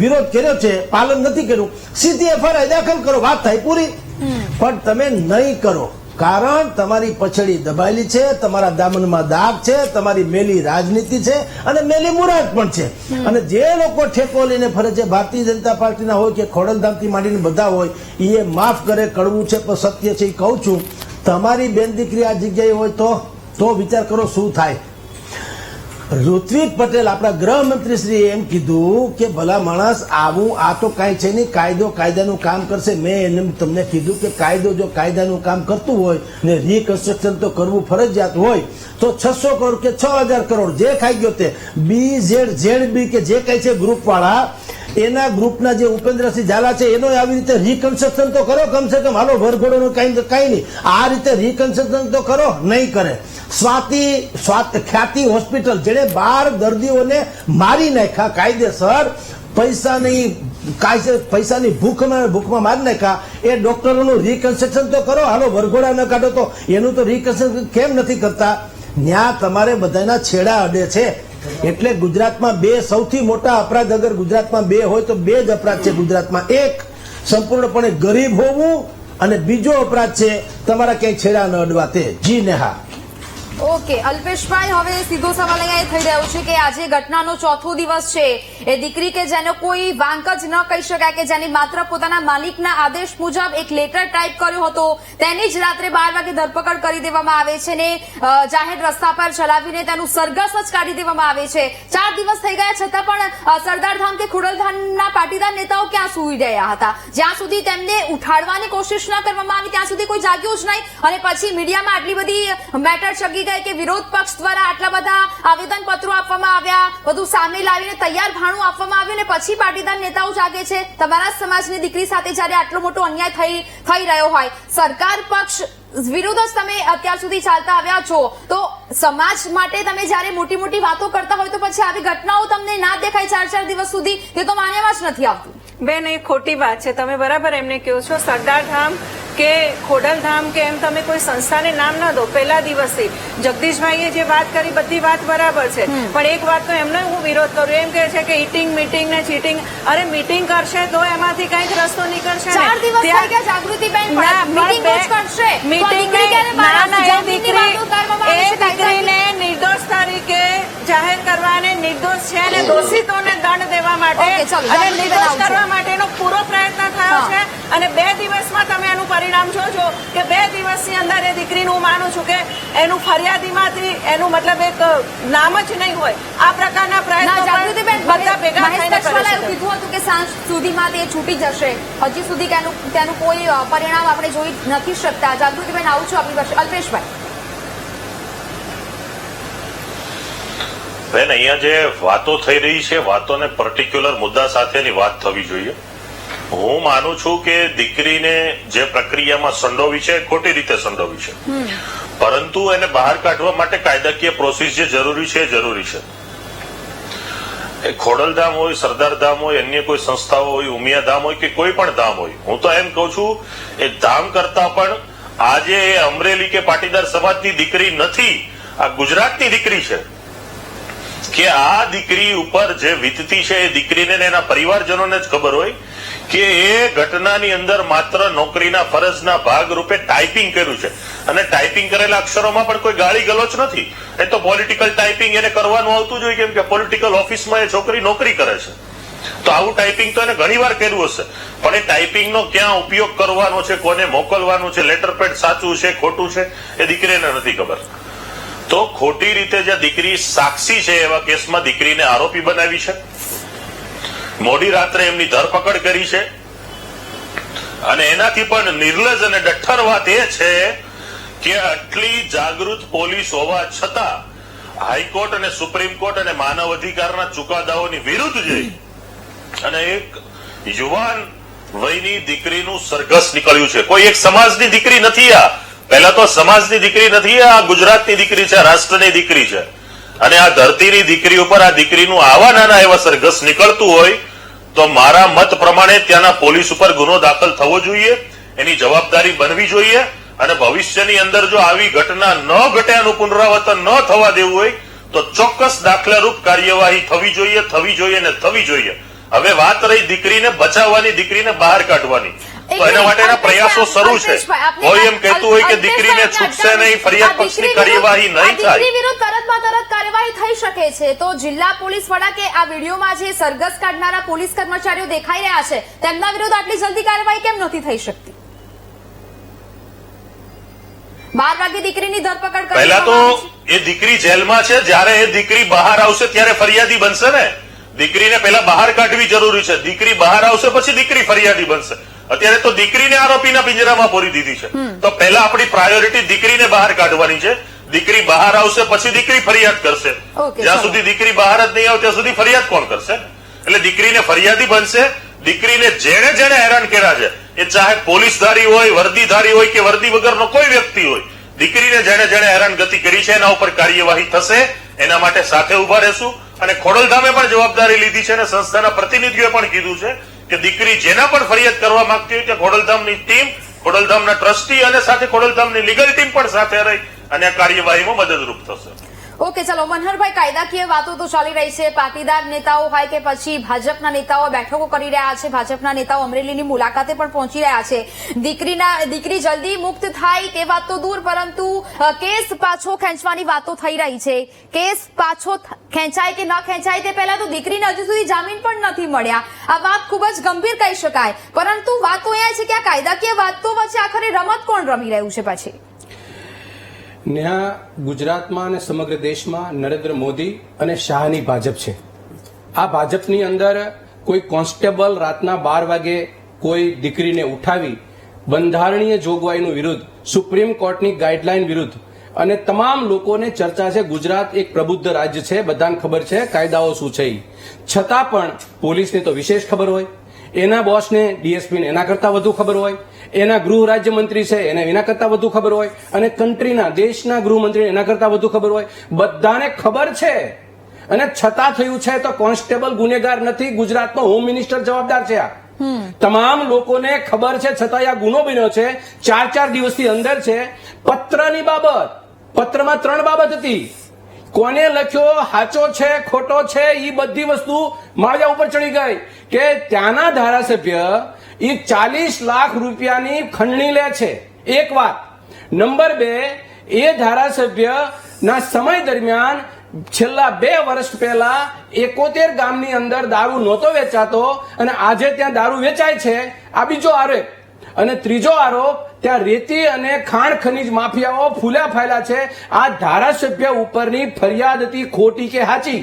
વિરોધ કર્યો છે, પાલન નથી કર્યું, સીધી FIR દાખલ કરો, વાત થાય પૂરી. પણ તમે નહીં કરો, કારણ તમારી પછડી દબાયેલી છે, તમારા દામનમાં દાગ છે, તમારી મેલી રાજનીતિ છે અને મેલી મુરાદ પણ છે. અને જે લોકો ઠેકો લઈને ફરે છે, ભારતીય જનતા પાર્ટીના હોય કે ખોડલધામથી માંડીને બધા હોય, એ માફ કરે, કડવું છે પણ સત્ય છે. એ કહું છું, તમારી બેન દીકરી આ જગ્યાએ હોય તો વિચાર કરો શું થાય. ઋત્વિક પટેલ આપણા ગૃહમંત્રી શ્રીએ એમ કીધું કે ભલા માણસ આવું આ તો કાંઈ છે નહીં, કાયદો કાયદાનું કામ કરશે. મેં એને તમને કીધું કે કાયદો જો કાયદાનું કામ કરતું હોય ને રિકન્સ્ટ્રક્શન તો કરવું ફરજિયાત હોય તો 600 કરોડ કે 6000 કરોડ જે ખાઈ ગયો તે BZB કે જે કઈ છે ગ્રુપ વાળા, એના ગ્રુપના જે ઉપેન્દ્રસિંહ ઝાલા છે એનો આવી રીતે રિકન્સ્ટ્રક્શન તો કરો કમસે કમ. હાલો વરઘોડોનું કઈ નહીં, આ રીતે રિકન્સ્ટ્રક્શન તો કરો, નહીં કરે. ખ્યાતિ હોસ્પિટલ જેને 12 દર્દીઓને મારી નાખ્યા કાયદેસર, પૈસાની ભૂખમાં મારી નાખ્યા, એ ડોક્ટરોનું રિકન્સ્ટ્રક્શન તો કરો. હાલો વરઘોડા ન કાઢો તો એનું તો રિકન્સ્ટ્રક્શન કેમ નથી કરતા? ન્યા તમારે બધાના છેડા અડે છે. એટલે ગુજરાતમાં બે સૌથી મોટા અપરાધ, અગર ગુજરાતમાં બે હોય તો બે જ અપરાધ છે ગુજરાતમાં. એક સંપૂર્ણપણે ગરીબ હોવું અને બીજો અપરાધ છે તમારા ક્યાંય છેડા ન અડવા તે. જી નેહા. ઓકે અલ્પેશભાઈ, હવે સીધો સવાલ અહીંયા એ થઈ રહ્યો છે કે આજે ઘટનાનો ચોથો દિવસ છે. એ દીકરી કે જેનો કોઈ વાંક જ ન કહી શકાય, કે જેની માત્ર પોતાના માલિકના આદેશ મુજબ એક લેટર ટાઈપ કર્યો હતો, તેની જ રાત્રે 12 વાગે ધરપકડ કરી દેવામાં આવે છે ને જાહેર રસ્તા પર ચલાવીને તેનું સરઘસ જ કાઢી દેવામાં આવે છે. 4 દિવસ થઈ ગયા છતાં પણ સરદારધામ કે ખોડલધામના પાટીદાર નેતાઓ ક્યાં સૂઈ રહ્યા હતા? જ્યાં સુધી તેમને ઉઠાડવાની કોશિશ ન કરવામાં આવી ત્યાં સુધી કોઈ જાગ્યું જ નહીં. અને પછી મીડિયામાં આટલી બધી મેટર ચગી કે વિરોધ પક્ષ દ્વારા આટલા બધા આવેદન પત્રો આપવામાં આવ્યા, બધું સામે લાવીને તૈયાર ભાણું આપવામાં આવ્યું, ને પછી પાટીદાર નેતાઓ જાગે છે. તમારા સમાજની દીકરી સાથે જયારે આટલો મોટો અન્યાય થઈ રહ્યો હોય, સરકાર પક્ષ વિરુદ્ધ જ તમે અત્યાર સુધી ચાલતા આવ્યા છો, તો સમાજ માટે તમે જયારે મોટી મોટી વાતો કરતા હોય તો પછી આવી ઘટનાઓ તમને ના દેખાય 4 દિવસ સુધી, તે તો માન્યમાં જ નથી આવતું. બેન, એ ખોટી વાત છે. તમે બરાબર એમને કહો છો, સરદારધામ કે ખોડલધામ કે એમ તમે કોઈ સંસ્થાને નામ ના દો. પહેલા દિવસે જગદીશભાઈએ જે વાત કરી બધી વાત બરાબર છે, પણ એક વાત તો એમને હું વિરોધ કરું. એમ કહે છે કે ઈટિંગ મીટિંગ ને ચીટિંગ. અરે મીટિંગ કરશે તો એમાંથી કઈક રસ્તો નીકળશે. 4 દિવસ થઈ ગયા જાગૃતિબેન, મીટિંગ જ કરશે. દીકરીને નિર્દોષ તરીકે જાહેર કરવાને નિર્દોષ છે અને દોષિતોને દંડ દેવા માટે ઓકે, ચાલો, અને જાગૃતિ નિર્દોષ બનાવજો. કરવા માટેનો પૂરો પ્રયત્ન થયો હા. છે અને 2 દિવસમાં તમે એનું પરિણામ જોજો કે 2 દિવસની અંદર એ દીકરીનું હું માનું છું કે એનું ફરિયાદીમાંથી એનું મતલબ એક નામ જ નહીં હોય. આ પ્રકારના ના પ્રયત્નો જાગૃતિબેન પણ બધા ભેગા મહેશ થઈને કચ્છવાલા કરે એવું છે. કીધું હતું કે સાંજ સુધીમાં તે છૂટી જશે. હજી સુધી તેનું કોઈ પરિણામ આપણે જોઈ નથી શકતા. જાગૃતિબેન આવું છું આપણી પાસે. અલ્પેશભાઈ, બેન, અહીંયા જે વાતો થઈ રહી છે, વાતોને પર્ટિક્યુલર મુદ્દા સાથેની વાત થવી જોઈએ. હું માનું છું કે દીકરીને જે પ્રક્રિયામાં સંડોવી છે એ ખોટી રીતે સંડોવી છે, પરંતુ એને બહાર કાઢવા માટે કાયદાકીય પ્રોસેસ જે જરૂરી છે એ જરૂરી છે. એ ખોડલધામ હોય, સરદારધામ હોય, અન્ય કોઈ સંસ્થાઓ હોય, ઉમિયાધામ હોય કે કોઈ પણ ધામ હોય, હું તો એમ કહું છું એ ધામ કરતા પણ આજે એ અમરેલી કે પાટીદાર સમાજની દીકરી નથી, આ ગુજરાતની દીકરી છે. કે આ દીકરી ઉપર જે વીતતી છે એ દીકરીને ને એના પરિવારજનોને જ ખબર હોય કે એ ઘટનાની અંદર માત્ર નોકરીના ફરજના ભાગરૂપે ટાઈપિંગ કર્યું છે અને ટાઈપિંગ કરેલા અક્ષરોમાં પણ કોઈ ગાળી ગલોચ નથી. એ તો પોલિટિકલ ટાઈપિંગ એને કરવાનું આવતું જ હોય, કેમ કે પોલિટિકલ ઓફિસમાં એ છોકરી નોકરી કરે છે. તો આવું ટાઈપિંગ તો એને ઘણી વાર કર્યું હશે, પણ એ ટાઈપિંગનો ક્યાં ઉપયોગ કરવાનો છે, કોને મોકલવાનું છે, લેટર પેડ સાચું છે ખોટું છે એ દીકરીને નથી ખબર. તો ખોટી રીતે જે દીકરી સાક્ષી છે એવા કેસમાં દીકરીને આરોપી બનાવી છે. મોડી રાત્રે એમની ધરપકડ કરી છે અને એનાથી પણ નિર્લજ અને ડઠ્ઠર વાત એ છે કે આટલી જાગૃત પોલીસ હોવા છતાં હાઈકોર્ટ અને સુપ્રીમ કોર્ટ અને માનવ અધિકારના ચુકાદાઓની વિરુદ્ધ જઈ અને એક યુવાન વયની દીકરીનું સરઘસ નીકળ્યું છે. કોઈ એક સમાજની દીકરી નથી આ. પહેલા તો સમાજની દીકરી નથી, આ ગુજરાતની દીકરી છે, રાષ્ટ્રની દીકરી છે. અને આ ધરતીની દીકરી ઉપર આ દીકરીનું આવા નાના એવા સરઘસ નીકળતું હોય તો મારા મત પ્રમાણે ત્યાંના પોલીસ ઉપર ગુનો દાખલ થવો જોઈએ, એની જવાબદારી બનવી જોઈએ અને ભવિષ્યની અંદર જો આવી ઘટના ન ઘટે, આનું પુનરાવર્તન ન થવા દેવું હોય તો ચોક્કસ દાખલારૂપ કાર્યવાહી થવી જોઈએ ને થવી જોઈએ. હવે વાત રહી દીકરીને બચાવવાની, દીકરીને બહાર કાઢવાની, તો એના માટેના પ્રયાસો શરૂ છે. કોઈ એમ કહેતું હોય કે દીકરીને છૂટશે નહીં, ફરિયાદ પક્ષની કાર્યવાહી નહીં થાય. દીકરી વિરુદ્ધ તરતમાં તરત કાર્યવાહી થઈ શકે છે. તો જિલ્લા પોલીસ વડા કે આ વિડીયોમાં જે સરઘસ કાઢનારા પોલીસ કર્મચારીઓ દેખાઈ રહ્યા છે તેમના વિરુદ્ધ આટલી જલ્દી કાર્યવાહી કેમ નથી થઈ શકતી? 12 વાગે દીકરીની ધરપકડ કરી પહેલા તો એ દીકરી જેલમાં છે, જ્યારે એ દીકરી બહાર આવશે ત્યારે ફરિયાદી બનશે ને. દીકરીને પહેલા બહાર કાઢવી જરૂરી છે. દીકરી બહાર આવશે પછી દીકરી ફરિયાદી બનશે. અત્યારે તો દીકરીને આરોપીના પિંજરામાં પૂરી દીધી છે. તો પહેલા આપણી પ્રાયોરિટી દીકરીને બહાર કાઢવાની છે. દીકરી બહાર આવશે પછી દીકરી ફરિયાદ કરશે. ઓકે, જ્યાં ચાલો. સુધી દીકરી બહાર જ નહીં આવે ત્યાં સુધી ફરિયાદ કોણ કરશે? એટલે દીકરીને ફરિયાદી બનશે. દીકરીને જેણે જેણે હેરાન કર્યા છે, એ ચાહે પોલીસધારી હોય, વર્દીધારી હોય કે વર્દી વગરનો કોઈ વ્યક્તિ હોય, દીકરીને જેણે જેણે હેરાનગતિ કરી છે એના ઉપર કાર્યવાહી થશે. એના માટે સાથે ઉભા રહેશું. અને ખોડલધામે પણ જવાબદારી લીધી છે અને સંસ્થાના પ્રતિનિધિઓએ પણ કીધું છે કે દીકરી જેના પણ ફરિયાદ કરવા માંગતી હોય ત્યાં ખોડલધામની ટીમ, ખોડલધામના ટ્રસ્ટી અને સાથે ખોડલધામની લીગલ ટીમ પણ સાથે રહી અને આ કાર્યવાહીમાં મદદરૂપ થશે. ઓકે, ચલો મનહરભાઈ, કાયદાકીય વાતો તો ચાલી રહી છે. પાટીદાર નેતાઓ હોય કે પછી ભાજપના નેતાઓ બેઠકો કરી રહ્યા છે. ભાજપના નેતાઓ અમરેલીની મુલાકાતે પણ પહોંચી રહ્યા છે. દીકરી જલ્દી મુક્ત થાય તે વાત તો દૂર, પરંતુ કેસ પાછો ખેંચવાની વાતો થઈ રહી છે. કેસ પાછો ખેંચાય કે ન ખેંચાય તે પહેલા તો દીકરીને હજુ સુધી જામીન પણ નથી મળ્યા. આ વાત ખૂબ જ ગંભીર કહી શકાય, પરંતુ વાત તો અહીંયા છે કે આ કાયદાકીય વાતો વચ્ચે આખરે રમત કોણ રમી રહ્યું છે પછી? ન્યા ગુજરાતમાં અને સમગ્ર દેશમાં નરેન્દ્ર મોદી અને શાહની ભાજપ છે. આ ભાજપની અંદર કોઈ કોન્સ્ટેબલ રાતના 12 વાગે કોઈ દીકરીને ઉઠાવી બંધારણીય જોગવાઈનું વિરુદ્ધ, સુપ્રીમ કોર્ટની ગાઈડલાઈન વિરુદ્ધ અને તમામ લોકોને ચર્ચા છે. ગુજરાત એક પ્રબુદ્ધ રાજ્ય છે, બધાને ખબર છે કાયદાઓ શું છે. છતાં પણ પોલીસને તો વિશેષ ખબર હોય, એના બોસને ડીએસપીને એના કરતા વધુ ખબર હોય, એના ગૃહ રાજ્યમંત્રી છે એને એના કરતા વધુ ખબર હોય અને કન્ટ્રીના દેશના ગૃહમંત્રીને એના કરતા વધુ ખબર હોય. બધાને ખબર છે અને છતાં થયું છે. તો કોન્સ્ટેબલ ગુનેગાર નથી, ગુજરાતનો હોમ મિનિસ્ટર જવાબદાર છે. આ તમામ લોકોને ખબર છે, છતાં આ ગુનો બન્યો છે. 4 દિવસથી અંદર છે. પત્રની બાબત, પત્રમાં 3 બાબત હતી. કોને લખ્યો, સાચો છે ખોટો છે, એ બધી વસ્તુ માળિયા ઉપર ચડી ગઈ કે ત્યાંના ધારાસભ્ય એ 40 લાખ રૂપિયાની ખંડણી લે છે. એક વાત. નંબર 2, એ ધારાસભ્યના સમય દરમિયાન છેલ્લા 2 વર્ષ પહેલા 71 ગામની અંદર દારૂ નહોતો વેચાતો અને આજે ત્યાં દારૂ વેચાય છે. આ બીજો આરોપ. અને ત્રીજો આરોપ, ત્યાં રેતી અને ખાણ ખનીજ માફિયાઓ ફૂલ્યા ફાયલા છે. આ ધારાસભ્ય ઉપરની ફરિયાદ હતી ખોટી કે સાચી?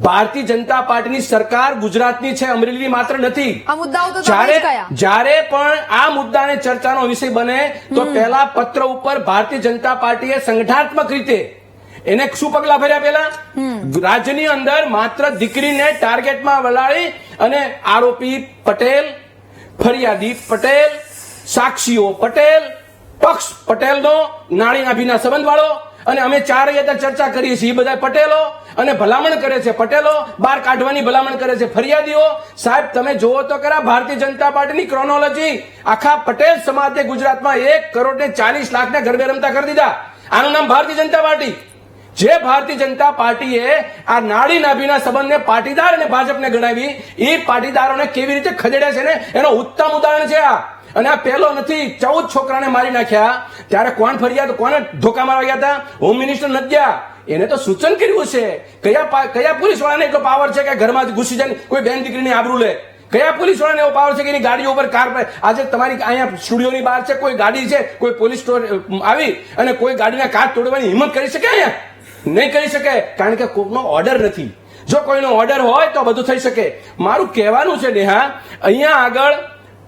ભારતીય જનતા પાર્ટીની સરકાર ગુજરાતની છે, અમરેલીની માત્ર નથી. આ મુદ્દાઓ તો તમે જ કયા. જ્યારે પણ આ મુદ્દાને ચર્ચાનો વિષય બને તો પહેલા પત્ર ઉપર ભારતીય જનતા પાર્ટીએ સંગઠનાત્મક રીતે એને શું પગલા ભર્યા? પહેલા રાજ્યની અંદર માત્ર દીકરીને ટાર્ગેટમાં વલાળી અને આરોપી પટેલ, ફરિયાદી પટેલ, સાક્ષીઓ પટેલ, પક્ષ પટેલનો, નાળી નાભીના સંબંધ વાળો, અને અમે ચારેય ચર્ચા કરીએ છીએ. એ બધા પટેલો અને ભલામણ કરે છે, પટેલો બહાર કાઢવાની ભલામણ કરે છે, ફરિયાદીઓ. સાહેબ તમે જુઓ તો ખરા ભારતીય જનતા પાર્ટીની ક્રોનોલોજી. આખા પટેલ સમાજે ગુજરાતમાં 1,40,00,000 ગરબે રમતા કરી દીધા. આનું નામ ભારતીય જનતા પાર્ટી. જે ભારતીય જનતા પાર્ટીએ આ નાડી નાભીના સંબંધને પાટીદાર અને ભાજપને ગણાવી, એ પાટીદારોને કેવી રીતે ખદેડ્યા છે ને એનો ઉત્તમ ઉદાહરણ છે આ. અને આ પહેલો નથી. 14 છોકરાને મારી નાખ્યા ત્યારે કોણ ફરિયાદ, કોને ધોકા મારવા ગયા હતા? હોમ મિનિસ્ટર નથી ગયા. એને તો સૂચન કર્યું છે. કયા પોલીસ વાળાને એટલો પાવર છે કે ઘરમાં જ ઘૂસી જાય કોઈ બેન દીકરીની આબરૂ લે? કયા પોલીસ વાળાને એવો પાવર છે કે એની ગાડીઓ ઉપર કાર પર? આજે તમારી અહીંયા સ્ટુડિયોની બહાર છે, કોઈ ગાડી છે, કોઈ પોલીસ આવી અને કોઈ ગાડીના કાચ તોડવાની હિંમત કરી શકે? અહીંયા નહીં કરી શકે, કારણ કે કોઈનો ઓર્ડર નથી. જો કોઈનો ઓર્ડર હોય તો બધું થઈ શકે. મારું કહેવાનું છે નેહા, અહીંયા આગળ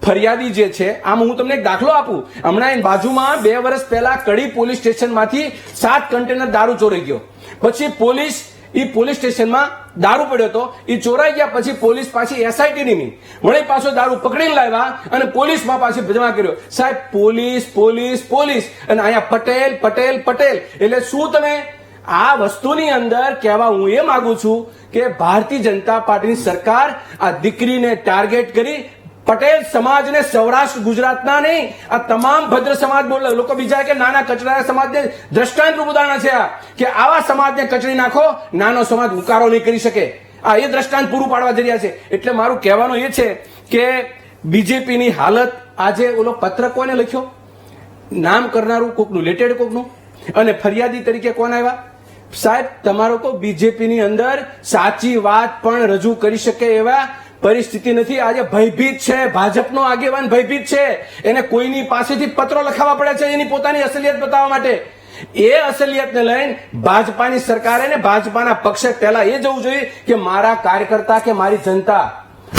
ફરિયાદી જે છે, આમ હું તમને એક દાખલો આપું. હમણાં એની બાજુમાં 2 વર્ષ પહેલા કડી પોલીસ સ્ટેશનમાંથી 7 કન્ટેનર દારૂ ચોરાઈ ગયો. પછી પોલીસ સ્ટેશનમાં દારૂ પડ્યો હતો, એ ચોરાઈ ગયા. પછી પોલીસ પાછી SIT ની વળી પાછો દારૂ પકડીને લાવ્યા અને પોલીસમાં પાછી જમા કર્યો. સાહેબ પોલીસ અને અહીંયા પટેલ પટેલ પટેલ. એટલે શું તમે આ વસ્તુની અંદર કહેવા હું એ માંગુ છું કે ભારતીય જનતા પાર્ટીની સરકાર આ દીકરીને ટાર્ગેટ કરી પટેલ સમાજને, સૌરાષ્ટ્ર ગુજરાતના નહીં, આ તમામ ભદ્ર સમાજ બોલે લોકો બીજા કે નાના કચરા સમાજને દ્રષ્ટાંતરૂપ ઉદાહરણ છે આ, કે આવા સમાજને કચડી નાખો, નાનો સમાજ ઉકારો નહીં કરી શકે. આ એ દ્રષ્ટાંત પૂરું પાડવા જઈ રહ્યા છે. એટલે મારું કહેવાનું એ છે કે બીજેપીની હાલત, આજે ઓલો પત્ર કોને લખ્યો? નામ કરનારું કોકનું, લેટેડ કોકનું, અને ફરિયાદી તરીકે કોણ આવ્યા? સાહેબ તમારો તો બીજેપીની અંદર સાચી વાત પણ રજૂ કરી શકે એવા પરિસ્થિતિ નથી. આજે ભયભીત છે, ભાજપનો આગેવાન ભયભીત છે. એને કોઈની પાસેથી પત્રો લખાવવા પડે છે એની પોતાની અસલિયત બતાવવા માટે. એ અસલિયતને લઈને ભાજપાની સરકારે ને ભાજપાના પક્ષે પહેલા એ જવું જોઈએ કે મારા કાર્યકર્તા કે મારી જનતા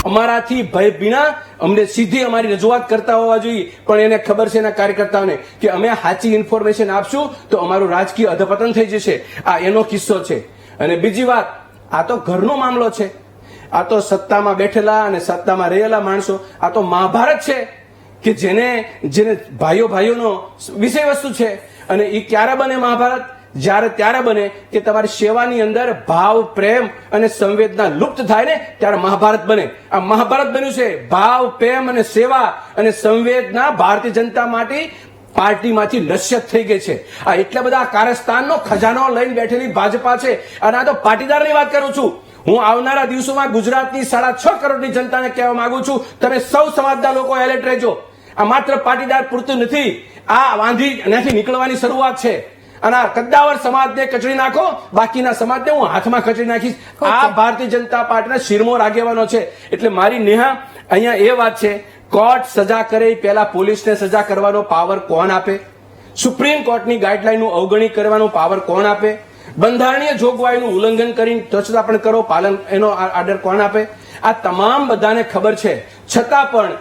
અમારાથી ભય વિના અમને સીધી અમારી રજૂઆત કરતા હોવા જોઈએ. પણ એને ખબર છે એના કાર્યકર્તાઓને કે અમે સાચી ઇન્ફોર્મેશન આપશું તો અમારું રાજકીય અધપતન થઈ જશે. આ એનો કિસ્સો છે. અને બીજી વાત, આ તો ઘરનો મામલો છે. આ તો સત્તામાં બેઠેલા અને સત્તામાં રહેલા માણસો, આ તો મહાભારત છે કે જેને ભાઈઓનો વિષય વસ્તુ છે. અને એ ક્યારે બને મહાભારત? ત્યારે બને કે તમારી સેવાની અંદર ભાવ, પ્રેમ અને સંવેદના લુપ્ત થાય ને ત્યારે મહાભારત બને. આ મહાભારત બન્યું છે. ભાવ, પ્રેમ અને સેવા અને સંવેદના ભારતીય જનતા પાર્ટીમાંથી નશ્યત થઈ ગઈ છે. આ એટલા બધા કારસ્તાનનો ખજાનો લઈને બેઠેલી ભાજપા છે. અને આ તો પાટીદારની વાત કરું છું. હું આવનારા દિવસોમાં ગુજરાતની 6.5 કરોડની જનતાને કહેવા માંગુ છું, તમે સૌ સમાજના લોકો એલર્ટ રહેજો. આ માત્ર પાટીદાર પૂરતું નથી, આ વાંધી એનાથી નીકળવાની શરૂઆત છે. અને આ કદ્દાવર સમાજને કચડી નાખો, બાકીના સમાજને હું હાથમાં કચડી નાખીશ. આ ભારતીય જનતા પાર્ટીના શિરમોર આગેવાનો છે. એટલે મારી નેહા અહીંયા એ વાત છે, કોર્ટ સજા કરે પહેલા પોલીસને સજા કરવાનો પાવર કોણ આપે? સુપ્રીમ કોર્ટની ગાઈડલાઈનનું અવગણી કરવાનો પાવર કોણ આપે? બંધારણીય જોગવાઈનું ઉલ્લંઘન કરીને તો છતાં પણ કરો પાલન, એનો આર્ડર કોણ આપે? આ તમામ બધાને ખબર છે, છતાં પણ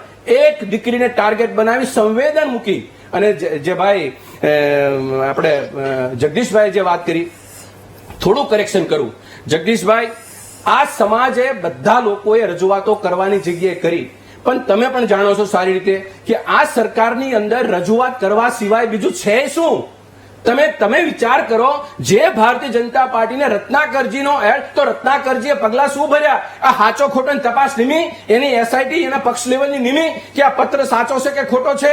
એક દીકરીને ટાર્ગેટ બનાવી સંવેદન મૂકી. અને જે ભાઈ આપણે જગદીશભાઈ જે વાત કરી, થોડું કરેક્શન કરું. જગદીશભાઈ, આ સમાજે બધા લોકોએ રજૂઆતો કરવાની જગ્યાએ કરી, પણ તમે પણ જાણો છો સારી રીતે કે આ સરકારની અંદર રજૂઆત કરવા સિવાય બીજું છે શું? તમે વિચાર કરો, જે ભારતીય જનતા પાર્ટીને રત્નાકરજીનો એડ, તો રત્નાકરજીએ પગલા શું ભર્યા? આ સાચો ખોટો તપાસ નિમી, એની SIT એના પક્ષ લેવલની નિમી કે આ પત્ર સાચો છે કે ખોટો છે?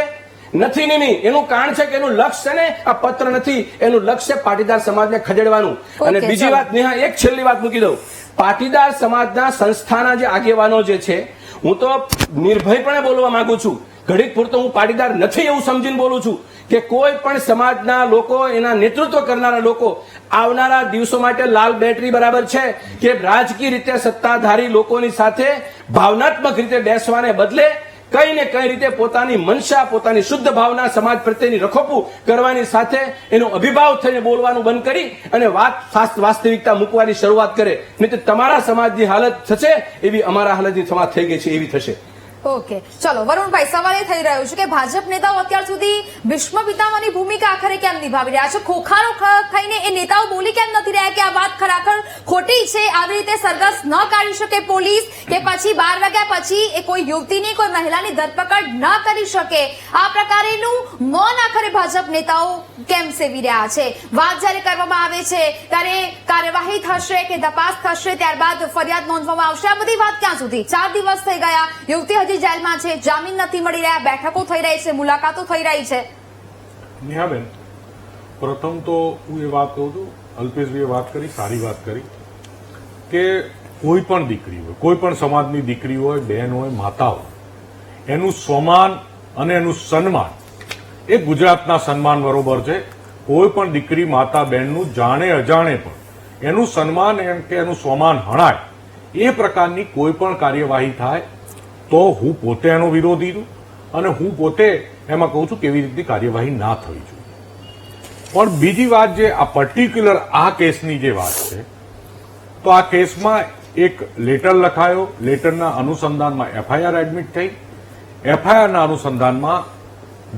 નથી નિમી. એનું કારણ છે કે એનું લક્ષ્ય છે ને આ પત્ર નથી, એનું લક્ષ્ય પાટીદાર સમાજને ખદેડવાનું. અને બીજી વાત નેહા, એક છેલ્લી વાત મૂકી દઉં. પાટીદાર સમાજના સંસ્થાના જે આગેવાનો જે છે, હું તો નિર્ભયપણે બોલવા માંગુ છું, ઘડીક પૂરતો હું પાટીદાર નથી એવું સમજીને બોલું છું કે કોઈ પણ સમાજના લોકો, એના નેતૃત્વ કરનારા લોકો આવનારા દિવસો માટે લાલ બેટરી બરાબર છે કે રાજકીય રીતે સત્તાધારી લોકોની સાથે ભાવનાત્મક રીતે બેસવાને બદલે કઈ ને કઈ રીતે પોતાની મનસા, પોતાની શુદ્ધ ભાવના સમાજ પ્રત્યેની રખોપું કરવાની સાથે એનો અભિભાવ થઈને બોલવાનું બંધ કરી અને વાસ્તવિકતા મૂકવાની શરૂઆત કરે, નહીં તો તમારા સમાજની હાલત થશે એવી અમારા હાલતની સમાજ થઈ ગઈ છે એવી થશે. ઓકે, ચલો વરુણભાઈ, સવાલ એ થઈ રહ્યો છે કે ભાજપ નેતાઓ અત્યાર સુધી ભીષ્મ પિતામહની ભૂમિકા આખરે કેમ નિભાવી રહ્યા છે? ખોખારો ખાઈને એ નેતાઓ બોલી કેમ નથી રહ્યા કે આ વાત ખરેખર ખોટી છે, આવી રીતે સરઘસ ન કાઢી શકે પોલીસ, કે પછી 12 વાગ્યા પછી એ કોઈ યુવતીની, કોઈ મહિલાની ધરપકડ ન કરી શકે? આ પ્રકારેનું મૌન આખરે ભાજપ નેતાઓ કેમ સેવી રહ્યા છે? વાત જ્યારે કરવામાં આવે છે ત્યારે કાર્યવાહી થશે કે તપાસ થશે, ત્યારબાદ ફરિયાદ નોંધવામાં આવશે, આ બધી વાત ક્યાં સુધી? 4 દિવસ થઈ ગયા, યુવતી જેલમાં છે, જામીન નથી મળી રહ્યા, બેઠકો થઈ રહી છે, મુલાકાતો થઈ રહી છે. નેહાબેન, પ્રથમ તો હું એ વાત કહું છું, અલ્પેશભાઈએ વાત કરી, સારી વાત કરી કે કોઈ પણ દીકરી હોય, કોઈ પણ સમાજની દીકરી હોય, બહેન હોય, માતા હોય, એનું સ્વમાન અને એનું સન્માન એ ગુજરાતના સન્માન બરોબર છે. કોઈ પણ દીકરી, માતા, બહેનનું જાણે અજાણે પણ એનું સન્માન કે એનું સ્વમાન હણાય એ પ્રકારની કોઈ પણ કાર્યવાહી થાય તો હું પોતે એનો વિરોધી છું અને હું પોતે એમાં કહું છું કે એવી રીતની કાર્યવાહી ના થવી જોઈએ. પણ બીજી વાત, જે આ પર્ટિક્યુલર આ કેસની જે વાત છે, તો આ કેસમાં એક લેટર લખાયો, લેટરના અનુસંધાનમાં એફઆઈઆર એડમિટ થઈ, એફઆઈઆરના અનુસંધાનમાં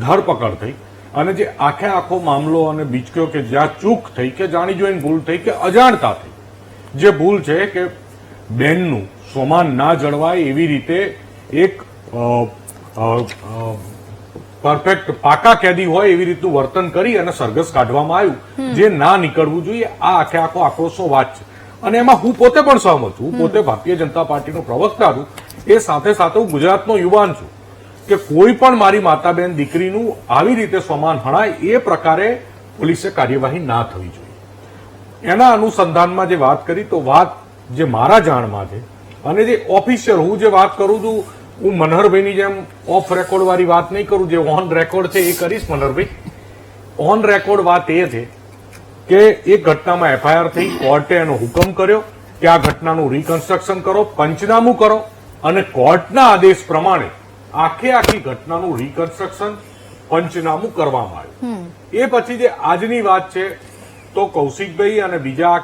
ધરપકડ થઈ અને જે આખો મામલો અને બીચક્યો કે જ્યાં ચૂક થઈ કે જાણી જોઈને ભૂલ થઈ કે અજાણતા થઈ, જે ભૂલ છે કે બેનનું સ્વમાન ના જળવાય એવી રીતે એક પરફેક્ટ પાકા કેદી હોય એવી રીતનું વર્તન કરી અને સરઘસ કાઢવામાં આવ્યું, જે ના નીકળવું જોઈએ. આ આખો આક્રોશનો વાત છે અને એમાં હું પોતે પણ સહમત છું. હું પોતે ભારતીય જનતા પાર્ટીનો પ્રવક્તા છું, એ સાથે સાથે હું ગુજરાતનો યુવાન છું કે કોઈ પણ મારી માતા બહેન દીકરીનું આવી રીતે સ્વમાન હણાય એ પ્રકારે પોલીસે કાર્યવાહી ના થવી જોઈએ. એના અનુસંધાનમાં જે વાત કરી, તો વાત જે મારા જાણમાં છે અને જે ઓફિશિયલ હું જે વાત કરું છું, હું મનહરભાઈની જેમ ઓફ રેકોર્ડ વાળી વાત નહીં કરું, જે ઓન રેકોર્ડ છે એ કરીશ. મનહરભાઈ, ઓન રેકોર્ડ વાત એ છે કે એક ઘટનામાં એફઆઈઆર થઈ, કોર્ટે એનો હુકમ કર્યો કે આ ઘટનાનું રિકન્સ્ટ્રક્શન કરો, પંચનામું કરો અને કોર્ટના આદેશ પ્રમાણે આખી ઘટનાનું રિકન્સ્ટ્રક્શન, પંચનામું કરવામાં આવ્યું. એ પછી જે આજની વાત છે, તો કૌશિકભાઈ અને બીજા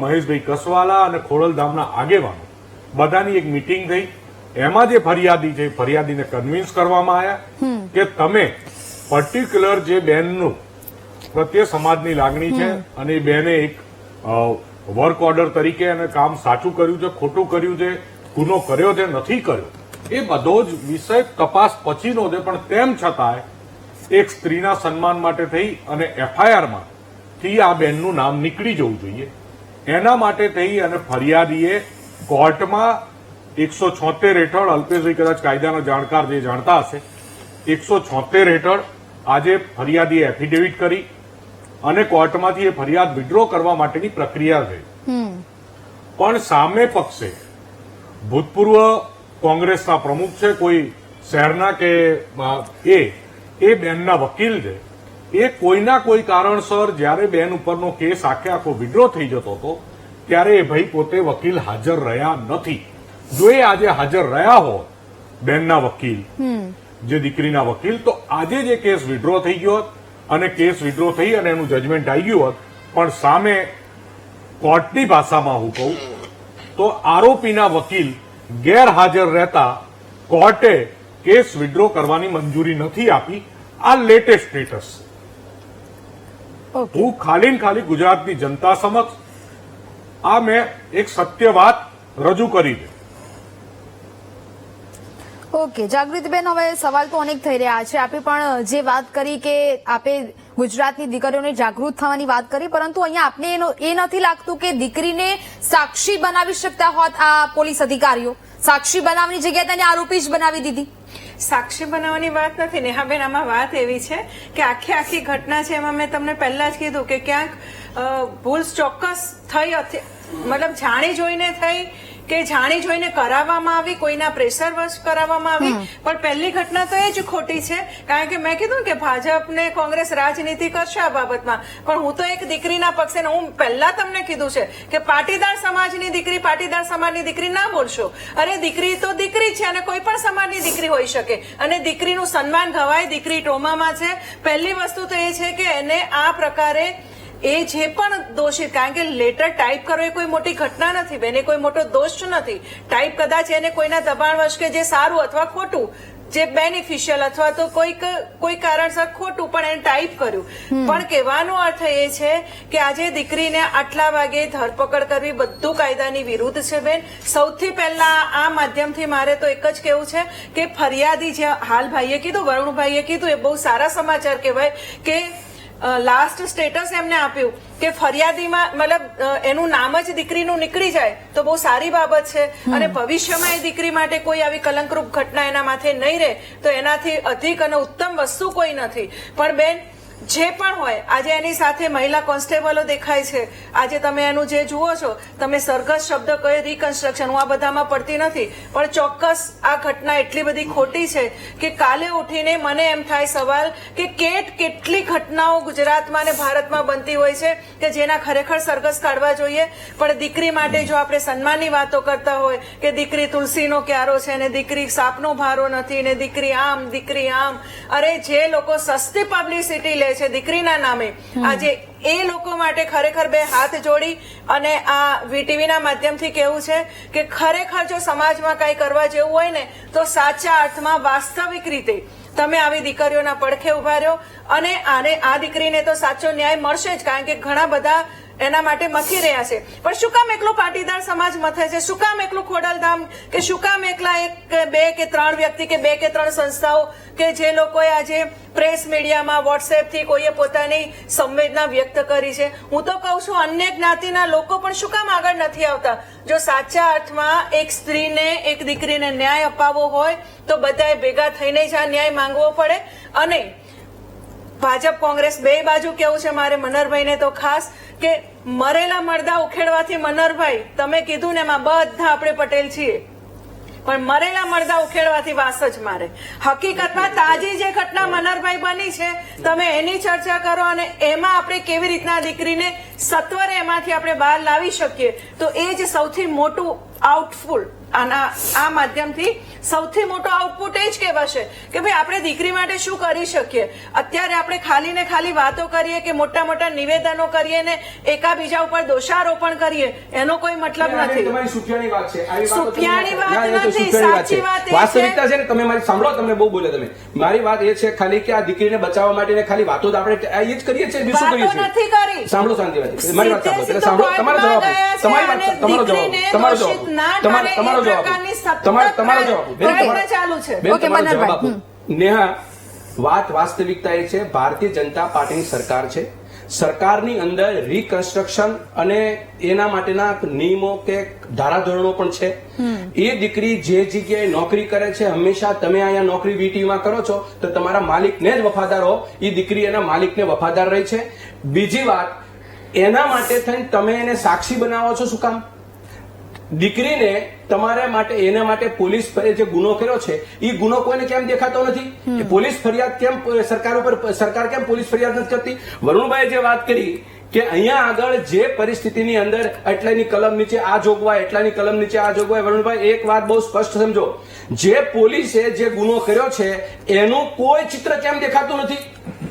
મહેશભાઈ કસવાલા અને ખોડલધામના આગેવાનો બધાની એક મિટિંગ થઈ. એમાં જે ફરિયાદી છે, ફરિયાદીને કન્વિન્સ કરવામાં આવ્યા કે તમે પર્ટિક્યુલર જે બેનનું પ્રત્યે સમાજની લાગણી છે અને એ બેને એક વર્ક ઓર્ડર તરીકે એને કામ સાચું કર્યું છે, ખોટું કર્યું છે, ગુનો કર્યો છે, નથી કર્યો, એ બધો જ વિષય તપાસ પછીનો છે. પણ તેમ છતાંય એક સ્ત્રીના સન્માન માટે થઈ અને એફઆઈઆરમાં થી આ બેનનું નામ નીકળી જવું જોઈએ, એના માટે થઈ અને ફરિયાદીએ કોર્ટમાં 176 હેઠળ, અલ્પેશભાઈ કદાચ કાયદાના જાણકાર જે જાણતા હશે, 176 હેઠળ આજે ફરિયાદીએ એફિડેવિટ કરી અને કોર્ટમાંથી એ ફરિયાદ વિડ્રો કરવા માટેની પ્રક્રિયા થઈ. પણ સામે પક્ષે ભૂતપૂર્વ કોંગ્રેસના પ્રમુખ છે, કોઈ શહેરના કે એ બેનના વકીલ છે, એ કોઈના કોઈ કારણસર જ્યારે બેન ઉપરનો કેસ આખો વિડ્રો થઈ જતો હતો ત્યારે એ ભાઈ પોતે વકીલ હાજર રહ્યા નથી. જો એ આજે હાજર રહ્યા હોત, બેનના વકીલ, જે દીકરીના વકીલ, તો આજે જે કેસ વિડ્રો થઈ ગયો હોત અને કેસ વિડ્રો થઈ અને એનું જજમેન્ટ આવી ગયું હોત. પણ સામે કોર્ટની ભાષામાં હું કહું તો આરોપીના વકીલ ગેરહાજર રહેતા કોર્ટે કેસ વિડ્રો કરવાની મંજૂરી નથી આપી. આ લેટેસ્ટ સ્ટેટસ. હું ખાલી ગુજરાતની જનતા સમક્ષ આ મેં એક સત્ય વાત રજૂ કરી છે. ઓકે, જાગૃતિબેન, હવે સવાલ તો અનેક થઈ રહ્યા છે. આપે પણ જે વાત કરી કે આપે ગુજરાતની દીકરીઓને જાગૃત થવાની વાત કરી, પરંતુ અહીંયા આપને એ નથી લાગતું કે દીકરીને સાક્ષી બનાવી શકતા હોત આ પોલીસ અધિકારીઓ? સાક્ષી બનાવવાની જગ્યાએ તેને આરોપી જ બનાવી દીધી. સાક્ષી બનાવવાની વાત નથી નેહાબેન, આમાં વાત એવી છે કે આખી ઘટના છે, એમાં મેં તમને પહેલા જ કીધું કે ક્યાંક ભૂલ ચોક્કસ થઈ, મતલબ જાણી જોઈને થઈ કે જાણી જોઈને કરાવવામાં આવી, કોઈના પ્રેશર વશ કરાવવામાં આવી. પણ પહેલી ઘટના તો એ જ ખોટી છે, કારણ કે મેં કીધું કે ભાજપ ને કોંગ્રેસ રાજનીતિ કરશે આ બાબતમાં, પણ હું તો એક દીકરીના પક્ષે, હું પહેલા તમને કીધું છે કે પાટીદાર સમાજની દીકરી, પાટીદાર સમાજની દીકરી ના બોલશો. અરે દીકરી તો દીકરી છે, અને કોઈ પણ સમાજની દીકરી હોઈ શકે, અને દીકરીનું સન્માન ગવાય. દીકરી ટ્રોમામાં છે. પહેલી વસ્તુ તો એ છે કે એને આ પ્રકારે એ જે પણ દોષિત, કારણ કે લેટર ટાઈપ કરવો એ કોઈ મોટી ઘટના નથી બેન, એ કોઈ મોટો દોષ નથી. ટાઈપ કદાચ એને કોઈના દબાણવશ કે જે સારું અથવા ખોટું, જે બેનિફિશિયલ અથવા તો કોઈ કારણસર ખોટું પણ એને ટાઈપ કર્યું. પણ કહેવાનો અર્થ એ છે કે આજે દીકરીને આટલા વાગે ધરપકડ કરવી બધું કાયદાની વિરુદ્ધ છે બેન. સૌથી પહેલા આ માધ્યમથી મારે તો એક જ કહેવું છે કે ફરિયાદી, જે હાલ ભાઈએ કીધું, વરુણભાઈએ કીધું, એ બહુ સારા સમાચાર કહેવાય કે લાસ્ટ સ્ટેટસ એમને આપ્યું કે ફરિયાદીમાં મતલબ એનું નામ જ દીકરીનું નીકળી જાય તો બહુ સારી બાબત છે. અને ભવિષ્યમાં એ દીકરી માટે કોઈ આવી કલંકરૂપ ઘટના એના માથે નહીં રહે તો એનાથી અધિક અને ઉત્તમ વસ્તુ કોઈ નથી. પણ બેન, જે પણ હોય, આજે એની સાથે મહિલા કોન્સ્ટેબલો દેખાય છે. આજે તમે એનું જે જુઓ છો, તમે સરઘસ શબ્દ કહે, રિકન્સ્ટ્રક્શન, હું આ બધામાં પડતી નથી, પણ ચોક્કસ આ ઘટના એટલી બધી ખોટી છે કે કાલે ઉઠીને મને એમ થાય સવાલ કે કેટલી ઘટનાઓ ગુજરાતમાં અને ભારતમાં બનતી હોય છે કે જેના ખરેખર સરઘસ કાઢવા જોઈએ. પણ દીકરી માટે જો આપણે સન્માનની વાતો કરતા હોય કે દીકરી તુલસીનો ક્યારો છે ને દીકરી સાપનો ભારો નથી ને દીકરી આમ દીકરી આમ, અરે જે લોકો સસ્તી પબ્લિસિટી લે છે દીકરીના નામે, આજે એ લોકો માટે ખરેખર બે હાથ જોડી અને આ વીટીવીના માધ્યમથી કહેવું છે કે ખરેખર જો સમાજમાં કઈ કરવા જેવું હોય ને તો સાચા અર્થમાં વાસ્તવિક રીતે તમે આવી દીકરીઓના પડખે ઉભા રહ્યો. અને આ દીકરીને તો સાચો ન્યાય મળશે જ, કારણ કે ઘણા બધા એના માટે મથી રહ્યા છે. પણ શું કામ એકલો પાટીદાર સમાજ મથે છે? શું કામ એકલું ખોડલધામ? કે શું કામ એકલા એક બે કે ત્રણ વ્યક્તિ કે બે કે ત્રણ સંસ્થાઓ કે જે લોકોએ આજે પ્રેસ મીડિયામાં વોટ્સએપ થી કોઈએ પોતાની સંવેદના વ્યક્ત કરી છે? હું તો કહું છું અન્ય જ્ઞાતિના લોકો પણ શું કામ આગળ નથી આવતા? જો સાચા અર્થમાં એક સ્ત્રીને, એક દીકરીને ન્યાય અપાવવો હોય તો બધાએ ભેગા થઈને જ આ ન્યાય માંગવો પડે. અને ભાજપ કોંગ્રેસ બે બાજુ કેવું છે મારે મનહરભાઈને તો ખાસ કે મરેલા મરદા ઉખેડવાથી, મનહરભાઈ તમે કીધું ને એમાં બધા આપણે પટેલ છીએ, પણ મરેલા મરદા ઉખેડવાથી વાસ જ મારે. હકીકતમાં તાજી જે ઘટના મનહરભાઈ બની છે તમે એની ચર્ચા કરો અને એમાં આપણે કેવી રીતના દીકરીને સત્વરે એમાંથી આપણે બહાર લાવી શકીએ, તો એ જ સૌથી મોટું આઉટપુટ. આ માધ્યમથી સૌથી મોટો આઉટપુટ એ જ કહેવાશે કે ભાઈ આપણે દીકરી માટે શું કરી શકીએ. અત્યારે આપણે ખાલી ને ખાલી વાતો કરીએ કે મોટા મોટા નિવેદનો કરીએ ને એકાબીજા ઉપર દોષારોપણ કરીએ, એનો કોઈ મતલબ નથી. તમારી સુફિયાની વાત છે, સુફિયાની વાત નથી, સાચી વાત વાસ્તવિકતા છે ને. તમે મારી સાંભળો, તમને બહુ બોલે તમે. મારી વાત એ છે ખાલી કે આ દીકરીને બચાવવા માટે ખાલી વાતો તો આપણે એ જ કરીએ છીએ, બીજું કરીએ છીએ. નથી કરી. સાંભળો શાંતિભાઈ, મારી વાત સાંભળો. સાંભળો, તમારો જવાબ, તમારી વાત, તમારો જવાબ, તમારો જવાબ, તમારો જવાબ, તમારો જવાબ, ચાલુ છે. બેન તમારો જવાબ આપો. નેહા, વાત વાસ્તવિકતા એ છે, ભારતીય જનતા પાર્ટીની સરકાર છે. સરકારની અંદર રિકન્સ્ટ્રક્શન અને એના માટેના નિયમો કે ધારાધોરણો પણ છે. એ દીકરી જે જગ્યાએ નોકરી કરે છે, હંમેશા તમે અહીંયા નોકરી વીટીમાં કરો છો તો તમારા માલિકને જ વફાદાર હો. એ દીકરી એના માલિકને વફાદાર રહી છે. બીજી વાત, એના માટે થઈને તમે એને સાક્ષી બનાવો છો. શું કામ? દીકરીને તમારા માટે, એના માટે પોલીસ જે ગુનો કર્યો છે એ ગુનો કોઈને કેમ દેખાતો નથી? પોલીસ ફરિયાદ કેમ સરકાર કેમ પોલીસ ફરિયાદ નથી કરતી? વરુણભાઈ જે વાત કરી કે અહીંયા આગળ જે પરિસ્થિતિની અંદર એટલાની કલમ નીચે આ જોગવાઈ, એટલાની કલમ નીચે આ જોગવાઈ, વરુણભાઈ એક વાત બહુ સ્પષ્ટ સમજો, જે પોલીસે જે ગુનો કર્યો છે એનું કોઈ ચિત્ર કેમ દેખાતું નથી?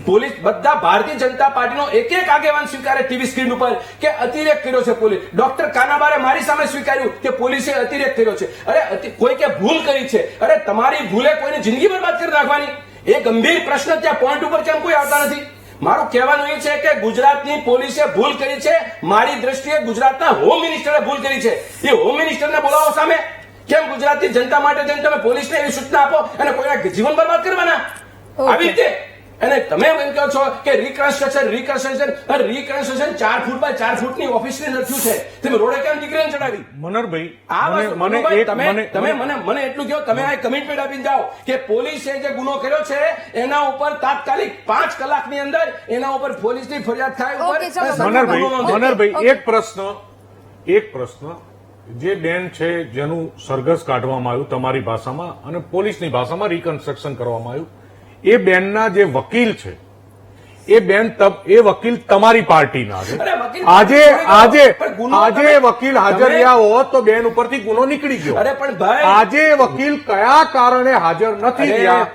પોલીસ, બધા ભારતીય જનતા પાર્ટીનો એક એક આગેવાન સ્વીકારે ટીવી સ્ક્રીન ઉપર કે અતિરેક કર્યો છે પોલીસ. ડોક્ટર કાનાબારે મારી સામે સ્વીકાર્યું કે પોલીસે અતિરેક કર્યો છે. અરે કોઈ કે ભૂલ કરી છે, અરે તમારી ભૂલે કોઈને જિંદગી બરબાદ કરી નાખવાની? એ ગંભીર પ્રશ્ન ત્યાં પોઈન્ટ ઉપર કેમ કોઈ આવતા નથી? મારું કહેવાનું એ છે કે ગુજરાતની પોલીસે ભૂલ કરી છે. મારી દ્રષ્ટિએ ગુજરાતના હોમ મિનિસ્ટરે ભૂલ કરી છે. એ હોમ મિનિસ્ટરને બોલાવો સામે. કેમ ગુજરાતની જનતા માટે જઈને તમે પોલીસને એવી સૂચના આપો અને કોઈના જીવન બરબાદ કરવાના? આવી રીતે. અને તમે એમ કહો છો કે રિકન્સ્ટ્રક્શન 4 ફૂટ બાય 4 ફૂટની ઓફિસને લખ્યું છે, તમે રોડે કેમ દીકરીને ચડાવી? મનહરભાઈ, મને એટલું કહો, તમે આ કમિટમેન્ટ આપીને જાઓ કે પોલીસે જે ગુનો કર્યો છે એના ઉપર તાત્કાલિક 5 કલાકની અંદર એના ઉપર પોલીસની ફરિયાદ થાય. ઓકે, ચાલો. મનહરભાઈ, એક પ્રશ્ન જે બેન છે જેનું સરઘસ કાઢવામાં આવ્યું તમારી ભાષામાં અને પોલીસની ભાષામાં રિકન્સ્ટ્રક્શન કરવામાં આવ્યું, એ બેનના જે વકીલ છે એ વકીલ તમારી પાર્ટીના છે. આજે વકીલ હાજર રહ્યા હોત તો બેન ઉપરથી ગુનો નીકળી ગયો. અરે પણ ભાઈ, આજે વકીલ કયા કારણે હાજર નથી રહ્યા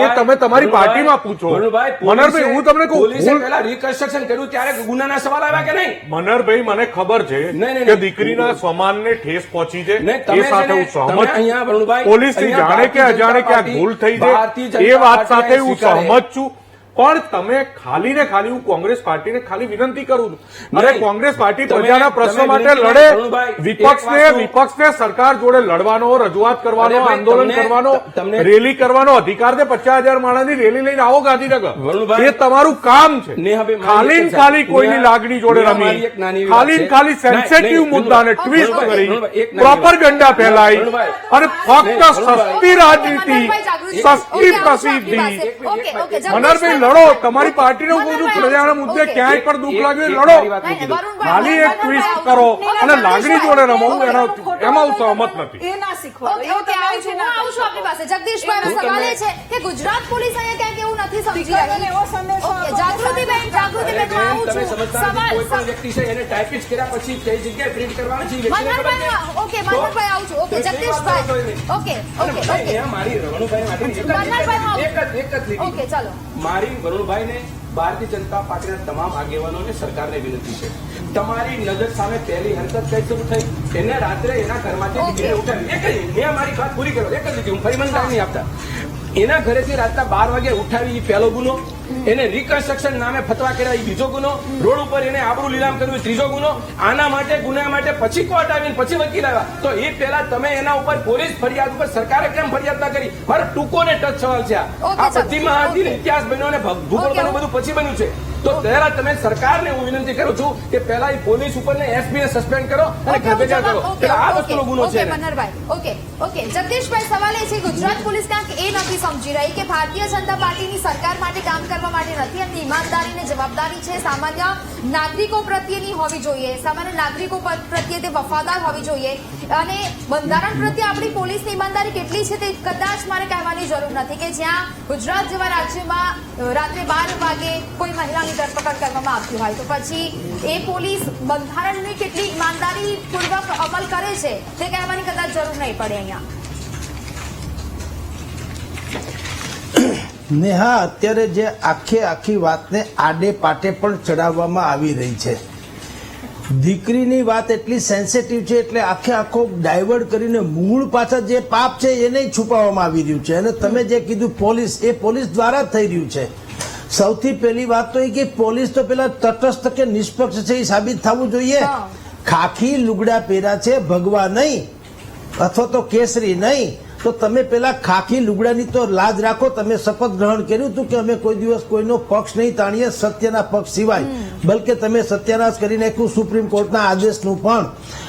એ તમે તમારી પાર્ટીમાં પૂછો. મનહરભાઈ, હું તમને કહું, પોલીસે પહેલા રિકન્સ્ટ્રક્શન કર્યું ત્યારે ગુનાના સવાલ આવ્યા કે નહીં? મનહરભાઈ, મને ખબર છે કે દીકરીના સ્વમાનને ઠેસ પહોંચી છે, એ સાથે હું સહમત છું. પોલીસની જાણે કે અજાણે ક્યાંક ભૂલ થઈ છે એ વાત સાથે હું સહમત છું. પણ તમે ખાલી ને ખાલી, હું કોંગ્રેસ પાર્ટીને ખાલી વિનંતી કરું છું, અરે કોંગ્રેસ પાર્ટી પ્રજાના પ્રશ્નો માટે લડે. વિપક્ષને સરકાર જોડે લડવાનો, રજૂઆત કરવાનો, આંદોલન કરવાનો, રેલી કરવાનો અધિકાર છે. 50,000 માણસની રેલી લઈને આવો ગાંધીનગર, એ તમારું કામ છે. ખાલી ને ખાલી કોઈની લાગણી જોડે રમી, ખાલી ને ખાલી સેન્સિટિવ મુદ્દાને ટ્વિસ્ટ કરી, પ્રોપરગેન્ડા ફેલાઈ અને ફક્ત સસ્તી રાજનીતિ, સસ્તી પ્રસિદ્ધિ. મનહરભાઈ, લડો. તમારી પાર્ટીનો કોઈ પ્રજાના મુદ્દે ક્યાંય પણ દુઃખ લાગે લડો. ખાલી એક ટ્વિસ્ટ કરો અને લાગણી જોડે રમો, એમાં હું સહમત નથી. એ ના શીખવાડો. ઓકે, ઓકે, આવું છું આપની પાસે. જગદીશભાઈનો સવાલ એ છે કે ગુજરાત પોલીસ અહીંયા ક્યાંક એવું નથી સમજી રહી. એવો સંદેશો ઓકે, જાગૃતિબેન, હું આવું છું. સવાલ વ્યક્તિ છે એને ટાઈપિસ્ટ કર્યા પછી કઈ જગ્યાએ પ્રિન્ટ કરવાની છે. મનહરભાઈ, ઓકે, મનહરભાઈ આવું છું. ઓકે, જગદીશભાઈ, ઓકે, ઓકે, ઓકે. મારી વરુણભાઈ માટે એક જ લીટી. ઓકે, ચાલો. મારી વરુણભાઈને ભારતીય જનતા પાર્ટીના તમામ આગેવાનોને સરકારને વિનંતી છે, તમારી નજર સામે પહેલી હરકત કઈ શરૂ થઈ, એને રાત્રે એના ઘરમાંથી દીકરીને ઉઠાવી. મેં મારી વાત પૂરી કરો, એક જ લીધી, હું ફરી મને ટાઈમ નહીં આપતા. એના ઘરેથી રાતના 12 વાગે ઉઠાવી, એ પહેલો ગુનો. એને રિકન્સ્ટ્રક્શન નામે ફતવા કર્યા, એ બીજો ગુનો. રોડ ઉપર એને આબરૂ લીલામ કર્યું, ત્રીજો ગુનો. આના માટે ગુના માટે પછી કોર્ટ આવીને પછી વકીલ આવ્યા. તો એ પહેલા તમે એના ઉપર પોલીસ ફરિયાદ ઉપર સરકારે કેમ ફરિયાદ ના કરી? મારો ટૂંકો ને ટચ સવાલ છે. આ બધી મહાનથી ઇતિહાસ બન્યો અને ભૂગોળ બન્યું, બધું પછી બન્યું છે. તો ત્યારે તમે સરકારને હું વિનંતી કરું છું કે પહેલા એ પોલીસ ઉપર ને એસપી ને સસ્પેન્ડ કરો અને ગરબેજા કરો. આ વસ્તુનો ગુનો છે. ઓકે, ઓકે, જગદીશભાઈ, સવાલ એ છે ગુજરાત પોલીસ ક્યાંક એ નથી સમજી રહી કે ભારતીય જનતા પાર્ટીની સરકાર માટે કામ કરવા માટે નથી, એમની ઈમાનદારી ને જવાબદારી છે સામાન્ય નાગરિકો પ્રત્યેની હોવી જોઈએ, સામાન્ય નાગરિકો પ્રત્યે તે વફાદાર હોવી જોઈએ. અને બંધારણ પ્રત્યે આપણી પોલીસની ઈમાનદારી કેટલી છે તે કદાચ મારે કહેવાની જરૂર નથી કે જ્યાં ગુજરાત જેવા રાજ્યમાં રાત્રે 12 વાગે કોઈ મહિલાની ધરપકડ કરવામાં આવતી હોય તો પછી એ પોલીસ બંધારણની કેટલી ઈમાનદારી પૂર્વક અમલ કરે છે તે કહેવાની કદાચ જરૂર નહીં પડે અહીંયા. નેહા, અત્યારે જે આખી વાતને આડે પાટે પણ ચડાવવામાં આવી રહી છે. દીકરીની વાત એટલી સેન્સિટિવ છે એટલે આખો ડાયવર્ટ કરીને મૂળ પાછળ જે પાપ છે એને છુપાવવામાં આવી રહ્યું છે. અને તમે જે કીધું પોલીસ, એ પોલીસ દ્વારા જ થઈ રહ્યું છે. સૌથી પહેલી વાત તો એ કે પોલીસ તો પેલા તટસ્થ કે નિષ્પક્ષ છે એ સાબિત થવું જોઈએ. ખાખી લુગડા પહેર્યા છે, ભગવા નહીં અથવા તો કેસરી નહીં, તો તમે પેલા ખાખી લુગડાની તો લાજ રાખો. તમે શપથ ગ્રહણ કર્યું હતું કે અમે કોઈ દિવસ કોઈનો પક્ષ નહીં તાણીએ સત્યના પક્ષ સિવાય, બલકે તમે સત્યાનાશ કરી નાખ્યું સુપ્રીમ કોર્ટના આદેશનું. પણ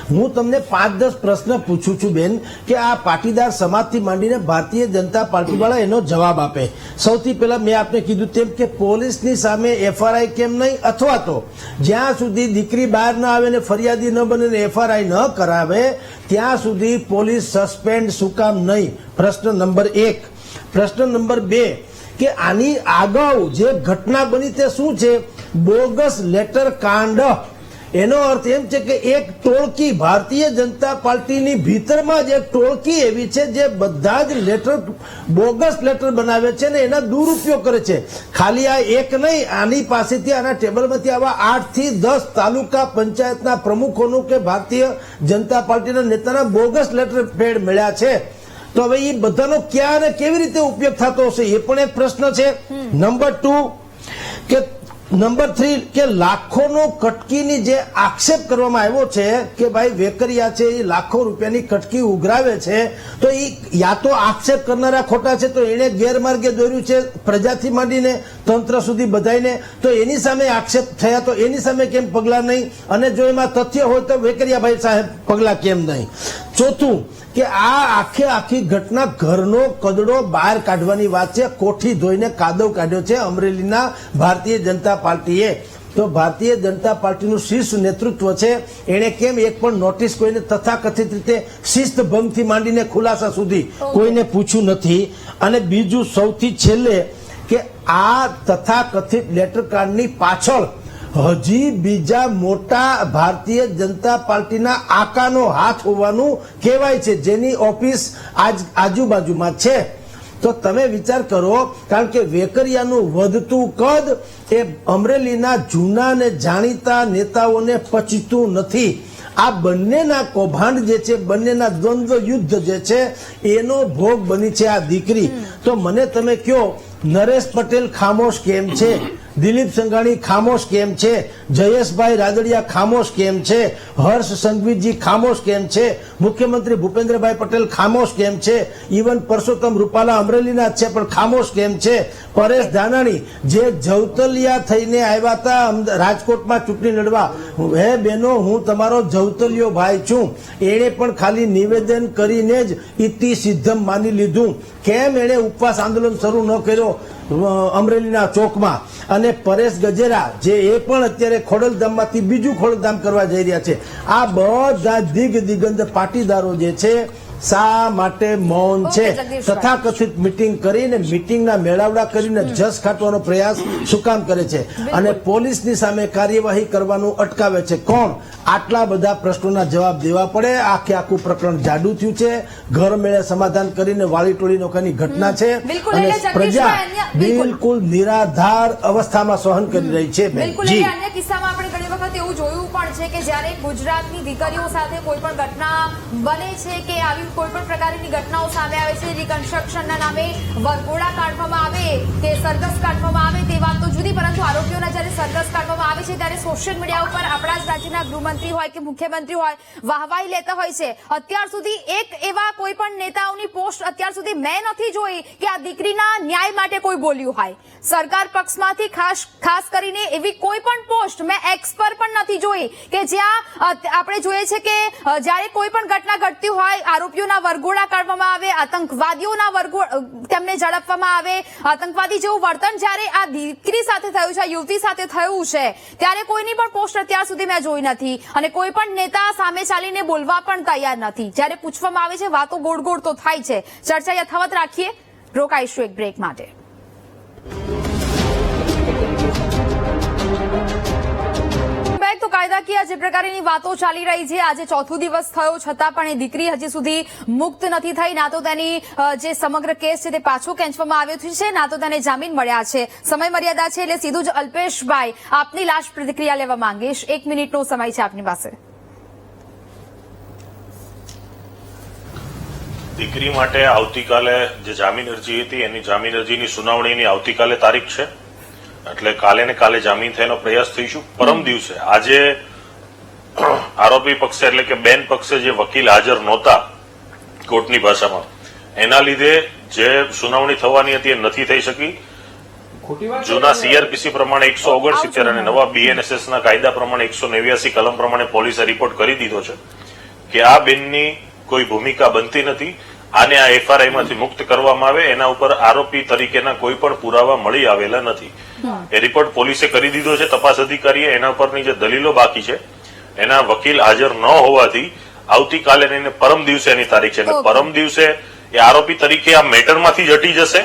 હું તમને 5-10 પ્રશ્ન પૂછું છું બેન કે આ પાટીદાર સમાજથી માંડીને ભારતીય જનતા પાર્ટી વાળા એનો જવાબ આપે. સૌથી પહેલા મેં આપને કીધું તેમ કે પોલીસની સામે એફઆરઆઈ કેમ નહીં, અથવા તો જ્યાં સુધી દીકરી બહાર ન આવે ને ફરિયાદી ન બને ને એફઆરઆઈ ન કરાવે ત્યાં સુધી પોલીસ સસ્પેન્ડ શું કામ નહીં? પ્રશ્ન નંબર 1. પ્રશ્ન નંબર 2 કે આની અગાઉ જે ઘટના બની તે શું છે? બોગસ લેટર કાંડ. એનો અર્થ એમ છે કે એક ટોળકી, ભારતીય જનતા પાર્ટીની ભીતરમાં જ એક ટોળકી એવી છે જે બધા જ લેટર, બોગસ લેટર બનાવે છે ને એના દુરુપયોગ કરે છે. ખાલી આ એક નહીં, આની પાસેથી, આના ટેબલમાંથી આવા 8 થી 10 તાલુકા પંચાયતના પ્રમુખોનું કે ભારતીય જનતા પાર્ટીના નેતાના બોગસ લેટર પેડ મળ્યા છે. તો હવે એ બધાનો ક્યાં અને કેવી રીતે ઉપયોગ થતો હશે એ પણ એક પ્રશ્ન છે. નંબર 3 કે લાખોનો કટકીની જે આક્ષેપ કરવામાં આવ્યો છે કે ભાઈ વેકરિયા છે એ લાખો રૂપિયાની કટકી ઉઘરાવે છે, તો એ યા તો આક્ષેપ કરનારા ખોટા છે તો એને ગેરમાર્ગે દોર્યું છે પ્રજાથી માંડીને તંત્ર સુધી બધાઈને, તો એની સામે આક્ષેપ થયા તો એની સામે કેમ પગલા નહીં? અને જો એમાં તથ્ય હોય તો વેકરિયાભાઈ સાહેબ પગલા કેમ નહીં? ચોથું કે આ આખી ઘટના ઘરનો કદડો બહાર કાઢવાની વાત છે. કોઠી ધોઈને કાદવ કાઢ્યો છે અમરેલીના ભારતીય જનતા પાર્ટીએ. તો ભારતીય જનતા પાર્ટીનું શીર્ષ નેતૃત્વ છે એણે કેમ એક પણ નોટિસ કોઈને તથાકથિત રીતે શિસ્ત ભંગથી માંડીને ખુલાસા સુધી કોઈને પૂછ્યું નથી. અને બીજું સૌથી છેલ્લે કે આ તથાકથિત લેટર કાર્ડની પાછળ હજી બીજા મોટા ભારતીય જનતા પાર્ટીના આકાનો હાથ હોવાનું કહેવાય છે, જેની ઓફિસ આજુબાજુમાં છે. તો તમે વિચાર કરો, કારણ કે વેકરિયાનું વધતું કદ એ અમરેલીના જૂના ને જાણીતા નેતાઓને પચતું નથી. આ બંનેના કૌભાંડ જે છે, બંનેના દ્વંદ્વ યુદ્ધ જે છે એનો ભોગ બની છે આ દીકરી. તો મને તમે કહો, નરેશ પટેલ ખામોશ કેમ છે? દિલીપ સંઘાણી ખામોશ કેમ છે? જયેશભાઈ રાદડિયા ખામોશ કેમ છે? હર્ષ સંઘવીજી ખામોશ કેમ છે? મુખ્યમંત્રી ભૂપેન્દ્રભાઈ પટેલ ખામોશ કેમ છે? ઇવન પરસોત્તમ રૂપાલા અમરેલીના છે પણ ખામોશ કેમ છે? પરેશ ધાનાણી જે જવતલિયા થઈને આવ્યા હતા રાજકોટમાં ચૂંટણી લડવા, હે બેનો હું તમારો જવતલિયો ભાઈ છું, એણે પણ ખાલી નિવેદન કરીને જ ઇતિ સિદ્ધમ માની લીધું. કેમ એણે ઉપવાસ આંદોલન શરૂ ન કર્યો અમરેલીના ચોકમાં? અને પરેશ ગજેરા જે એ પણ અત્યારે ખોડલધામમાંથી બીજું ખોડલધામ કરવા જઈ રહ્યા છે. આ બધા દિગ્ગજ પાટીદારો જે છે શા માટે મૌન છે? તથાકથિત મિટિંગ કરીને, મિટિંગના મેળાવડા કરીને જસ ખાટવાનો પ્રયાસ શું કામ કરે છે? અને પોલીસની સામે કાર્યવાહી કરવાનું અટકાવે છે કોણ? આટલા બધા પ્રશ્નોના જવાબ દેવા પડે. આખું પ્રકરણ જાડું થયું છે. ઘર મેળે સમાધાન કરીને વાળી ટોળી નોખાની ઘટના છે અને પ્રજા બિલકુલ નિરાધાર અવસ્થામાં સહન કરી રહી છે. બિલકુલ. અન્ય કિસ્સામાં આપણે ઘણી વખત એવું જોયું પણ છે કે જ્યારે ગુજરાતની દીકરીઓ સાથે કોઈ પણ ઘટના બને છે કે આવી કોઈ પણ પ્રકારની ઘટનાઓ સામે આવે છે, રિકન્સ્ટ્રક્શનના નામે વરઘોડા કાઢવામાં આવે કે સરઘસ કાઢવામાં આવે તે વાત તો જુદી, પરંતુ આરોપીઓના જ્યારે સરઘસ કાઢવામાં આવે છે ત્યારે સોશિયલ મીડિયા ઉપર આપણા જ રાજ્યના ગૃહમંત્રી હોય કે મુખ્યમંત્રી હોય વાહવાહી લેતા હોય છે. અત્યાર સુધી એક એવા કોઈ પણ નેતાઓની પોસ્ટ અત્યાર સુધી મેં નથી જોઈ કે આ દીકરીના ન્યાય માટે કોઈ બોલ્યું હોય. સરકાર પક્ષમાંથી ખાસ કરીને એવી કોઈ પણ પોસ્ટ મેં એક્સ પર પણ નથી જોઈ કે જ્યાં આપણે જોઈએ છે કે જ્યારે કોઈ પણ ઘટના ઘટતી હોય, આરોપીઓના વરઘોડા કાઢવામાં આવે, આતંકવાદીઓના તેમને ઝડપવામાં આવે, આતંકવાદી જેવું વર્તન જ્યારે આ દીકરી સાથે થયું છે, આ યુવતી સાથે થયું છે, ત્યારે કોઈની પણ પોસ્ટ અત્યાર સુધી મેં જોઈ નથી. અને કોઈ પણ નેતા સામે ચાલીને બોલવા પણ તૈયાર નથી. જ્યારે પૂછવામાં આવે છે વાતો ગોળ ગોળ તો થાય છે. ચર્ચા યથાવત રાખીએ, રોકાઈશું એક બ્રેક માટે. તો કાયદાકીય જે પ્રકારની વાતો ચાલી રહી છે, આજે ચોથો દિવસ થયો છતાં પણ એ દીકરી હજી સુધી મુક્ત નથી થઈ. ના તો તેની જે સમગ્ર કેસ છે તે પાછો ખેંચવામાં આવ્યો છે, ના તો તેને જામીન મળ્યા છે. સમય મર્યાદા છે એટલે સીધું જ અલ્પેશભાઈ આપની લાસ્ટ પ્રતિક્રિયા લેવા માંગીશ. 1 મિનિટનો સમય છે આપની પાસે. દીકરી માટે આવતીકાલે જે જામીન અરજી હતી એની જામીન અરજીની સુનાવણીની આવતીકાલે તારીખ છે, એટલે કાલે ને કાલે જામીન થવાનો પ્રયાસ થઈશું. પરમ દિવસે આજે આરોપી પક્ષે એટલે કે બેન પક્ષે જે વકીલ હાજર નહોતા કોર્ટની ભાષામાં, એના લીધે જે સુનાવણી થવાની હતી એ નથી થઈ શકી. જૂના સીઆરપીસી પ્રમાણે 169 અને નવા બીએનએસએસ ના કાયદા પ્રમાણે 189 કલમ પ્રમાણે પોલીસે રિપોર્ટ કરી દીધો છે કે આ બેનની કોઈ ભૂમિકા બનતી નથી. આને આ એફઆરઆઈ માંથી મુક્ત કરવામાં આવે, એના ઉપર આરોપી તરીકેના કોઈ પણ પુરાવા મળી આવેલા નથી. એ રિપોર્ટ પોલીસે કરી દીધો છે. તપાસ અધિકારીએ એના ઉપરની જે દલીલો બાકી છે એના વકીલ હાજર ન હોવાથી આવતીકાલે એને પરમ દિવસે એની તારીખ છે, એટલે પરમ દિવસે એ આરોપી તરીકે આ મેટરમાંથી જ હટી જશે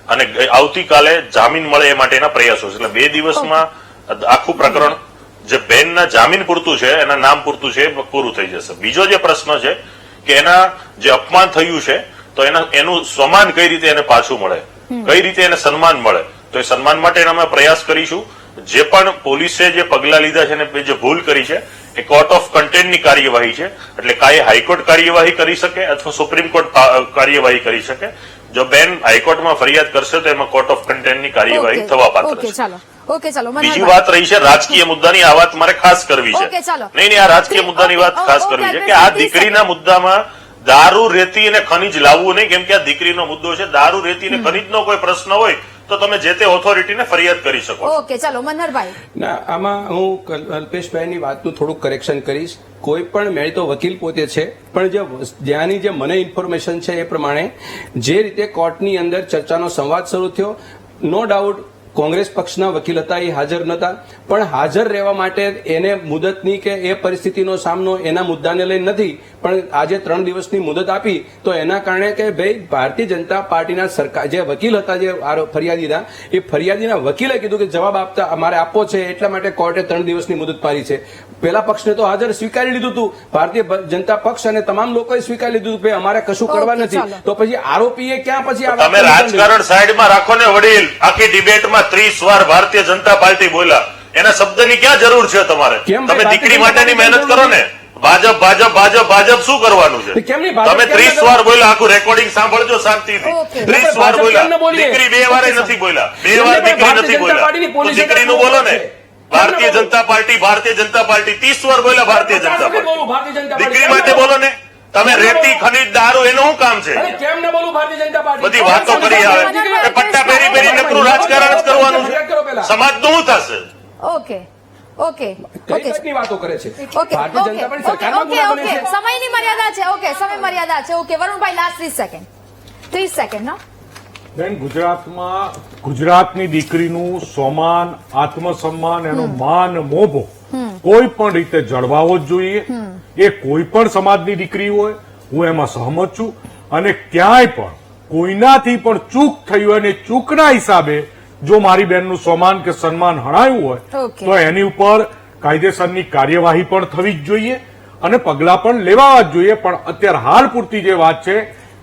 અને આવતીકાલે જામીન મળે એ માટેના પ્રયાસો છે. એટલે 2 દિવસમાં આખું પ્રકરણ જે બેનના જામીન પૂરતું છે, એના નામ પૂરતું છે, પૂરું થઈ જશે. બીજો જે પ્રશ્ન છે કે એના જે અપમાન થયું છે તો એનું સન્માન કઈ રીતે એને પાછું મળે, કઈ રીતે એને સન્માન મળે, તો એ સન્માન માટે અમે પ્રયાસ કરીશું. જે પણ પોલીસે જે પગલા લીધા છે અને જે ભૂલ કરી છે એ કોર્ટ ઓફ કન્ટેન્ટની કાર્યવાહી છે, એટલે કાંઈ હાઈકોર્ટ કાર્યવાહી કરી શકે અથવા સુપ્રીમ કોર્ટ કાર્યવાહી કરી શકે. જો બેન હાઈકોર્ટમાં ફરિયાદ કરશે તો એમાં કોર્ટ ઓફ કન્ટેન્ટની કાર્યવાહી થવા પાત્ર છે. બીજી વાત રહી છે રાજકીય મુદ્દાની. આ વાત મારે ખાસ કરવી છે. નહીં, આ રાજકીય મુદ્દાની વાત ખાસ કરવી છે કે આ દીકરીના મુદ્દામાં દારૂ, રેતી અને ખનીજ લાવવું નહીં, કેમ કે આ દીકરીનો મુદ્દો છે. દારૂ, રેતી અને ખનીજનો કોઈ પ્રશ્ન હોય તો તમે જે તે ઓથોરિટીને ફરિયાદ કરી શકો. ઓકે, ચાલો મનહરભાઈ. ના, આમાં હું અલ્પેશભાઈની વાતનું થોડુંક કરેક્શન કરીશ. કોઈ પણ મેં તો વકીલ પોતે છે, પણ જ્યાંની જે મને ઇન્ફોર્મેશન છે એ પ્રમાણે જે રીતે કોર્ટની અંદર ચર્ચાનો સંવાદ શરૂ થયો, નો ડાઉટ કોંગ્રેસ પક્ષના વકીલ હતા, એ હાજર નહોતા, પણ હાજર રહેવા માટે એને મુદતની કે એ પરિસ્થિતિનો સામનો એના મુદ્દાને લઈને નથી, પણ આજે 3 દિવસની મુદત આપી તો એના કારણે કે ભાઈ ભારતીય જનતા પાર્ટીના સરકાર જે વકીલ હતા, જે ફરિયાદીના, એ ફરિયાદીના વકીલે કીધું કે જવાબ આપતા અમારે આપવો છે, એટલા માટે કોર્ટે 3 દિવસની મુદત પાડી છે. પેલા પક્ષને તો હાજર સ્વીકારી લીધું હતું, ભારતીય જનતા પક્ષ અને તમામ લોકોએ સ્વીકારી લીધું હતું કે અમારે કશું કરવા ઓકે, નથી. ચાલો. તો પછી આરોપીએ ક્યાં પછી આ વાત તમે રાજકારણ સાઈડમાં રાખો ને વડીલ. આખી ડિબેટમાં 30 વાર ભારતીય જનતા પાર્ટી બોલ્યા, એના શબ્દની ક્યાં જરૂર છે તમારે? કેમ તમે ભાઈ, દીકરી ભારતીય માટેની જનતા મહેનત કરો ને. ભાજપ ભાજપ ભાજપ ભાજપ શું કરવાનું છે? કેમ નહીં? ભાજપ તમે કેમ 30 ન વાર બોલ્યા, આખું રેકોર્ડિંગ સાંભળજો શાંતિથી. ઓકે. 30 વાર ભાજપ કેમ ન બોલ્યા, બોલીએ? દીકરી 2 વાર નથી બોલ્યા, 2 કેમ વાર નહીં? દીકરી ભારતીય નથી જનતા બોલ્યા, પાર્ટીની તો પોલીસ દીકરીનું બોલો ને. ભારતીય જનતા પાર્ટી 30 વાર બોલ્યા, ભારતીય જનતા પાર્ટી. દીકરી માટે બોલો ને. તમે રેતી ખનીજ દારૂ એનું શું કામ છે? અરે કેમ ન બોલું ભારતીય જનતા પાર્ટી? બધી વાતો કરી આવે. એ પટ્ટા પહેરી નકરું રાજકારણ જ કરવાનું છે. સમાજનું શું થશે? ઓકે ઓકે કઈ ઓકે જાતની વાતો કરે છે? ઓકે ભારતીય ઓકે જનતા પાર્ટી સરકારમાં ઓકે ગુના બને ઓકે છે. સમયની મર્યાદા છે. ઓકે, સમય મર્યાદા છે. ઓકે, વરુણભાઈ, લાસ્ટ 30 સેકન્ડ ના. બેન, ગુજરાતની દીકરીનું સ્વમાન, આત્મસન્માન, એનો માન મોભો કોઈ પણ રીતે જળવાવો જ જોઈએ. એ કોઈ પણ સમાજની દીકરી હોય, હું એમાં સહમત છું. અને ક્યાંય પણ કોઈનાથી પણ ચૂક થઈ હોય અને ચૂકના હિસાબે જો મારી બહેનનું સ્વમાન કે સન્માન હણાયું હોય ઓકે. તો એની ઉપર કાયદેસરની કાર્યવાહી પણ થવી જ જોઈએ અને પગલાં પણ લેવા જ જોઈએ. પણ અત્યારે હાલ પૂરતી જે વાત છે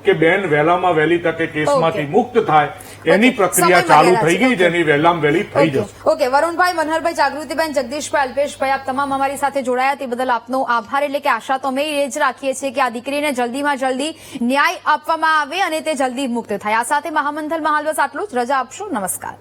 કે બેન વહેલામાં વહેલી તકે કેસમાંથી ઓકે. મુક્ત થાય એની પ્રક્રિયા સમય ચાલુ મર્યાદા થઈ છે. ગઈ, જેની વહેલામાં વહેલી થઈ ઓકે જશે. ઓકે, વરુણભાઈ, મનહરભાઈ, જાગૃતિબેન, જગદીશભાઈ, અલ્પેશભાઈ, આપ તમામ અમારી સાથે જોડાયા તે બદલ આપનો આભાર. એટલે કે આશા તો અમે એ જ રાખીએ છીએ કે આ દીકરીને જલ્દીમાં જલ્દી ન્યાય આપવામાં આવે અને તે જલ્દી મુક્ત થાય. આ સાથે મહામંથન મહાલવસ આટલું જ. રજા આપશું. નમસ્કાર.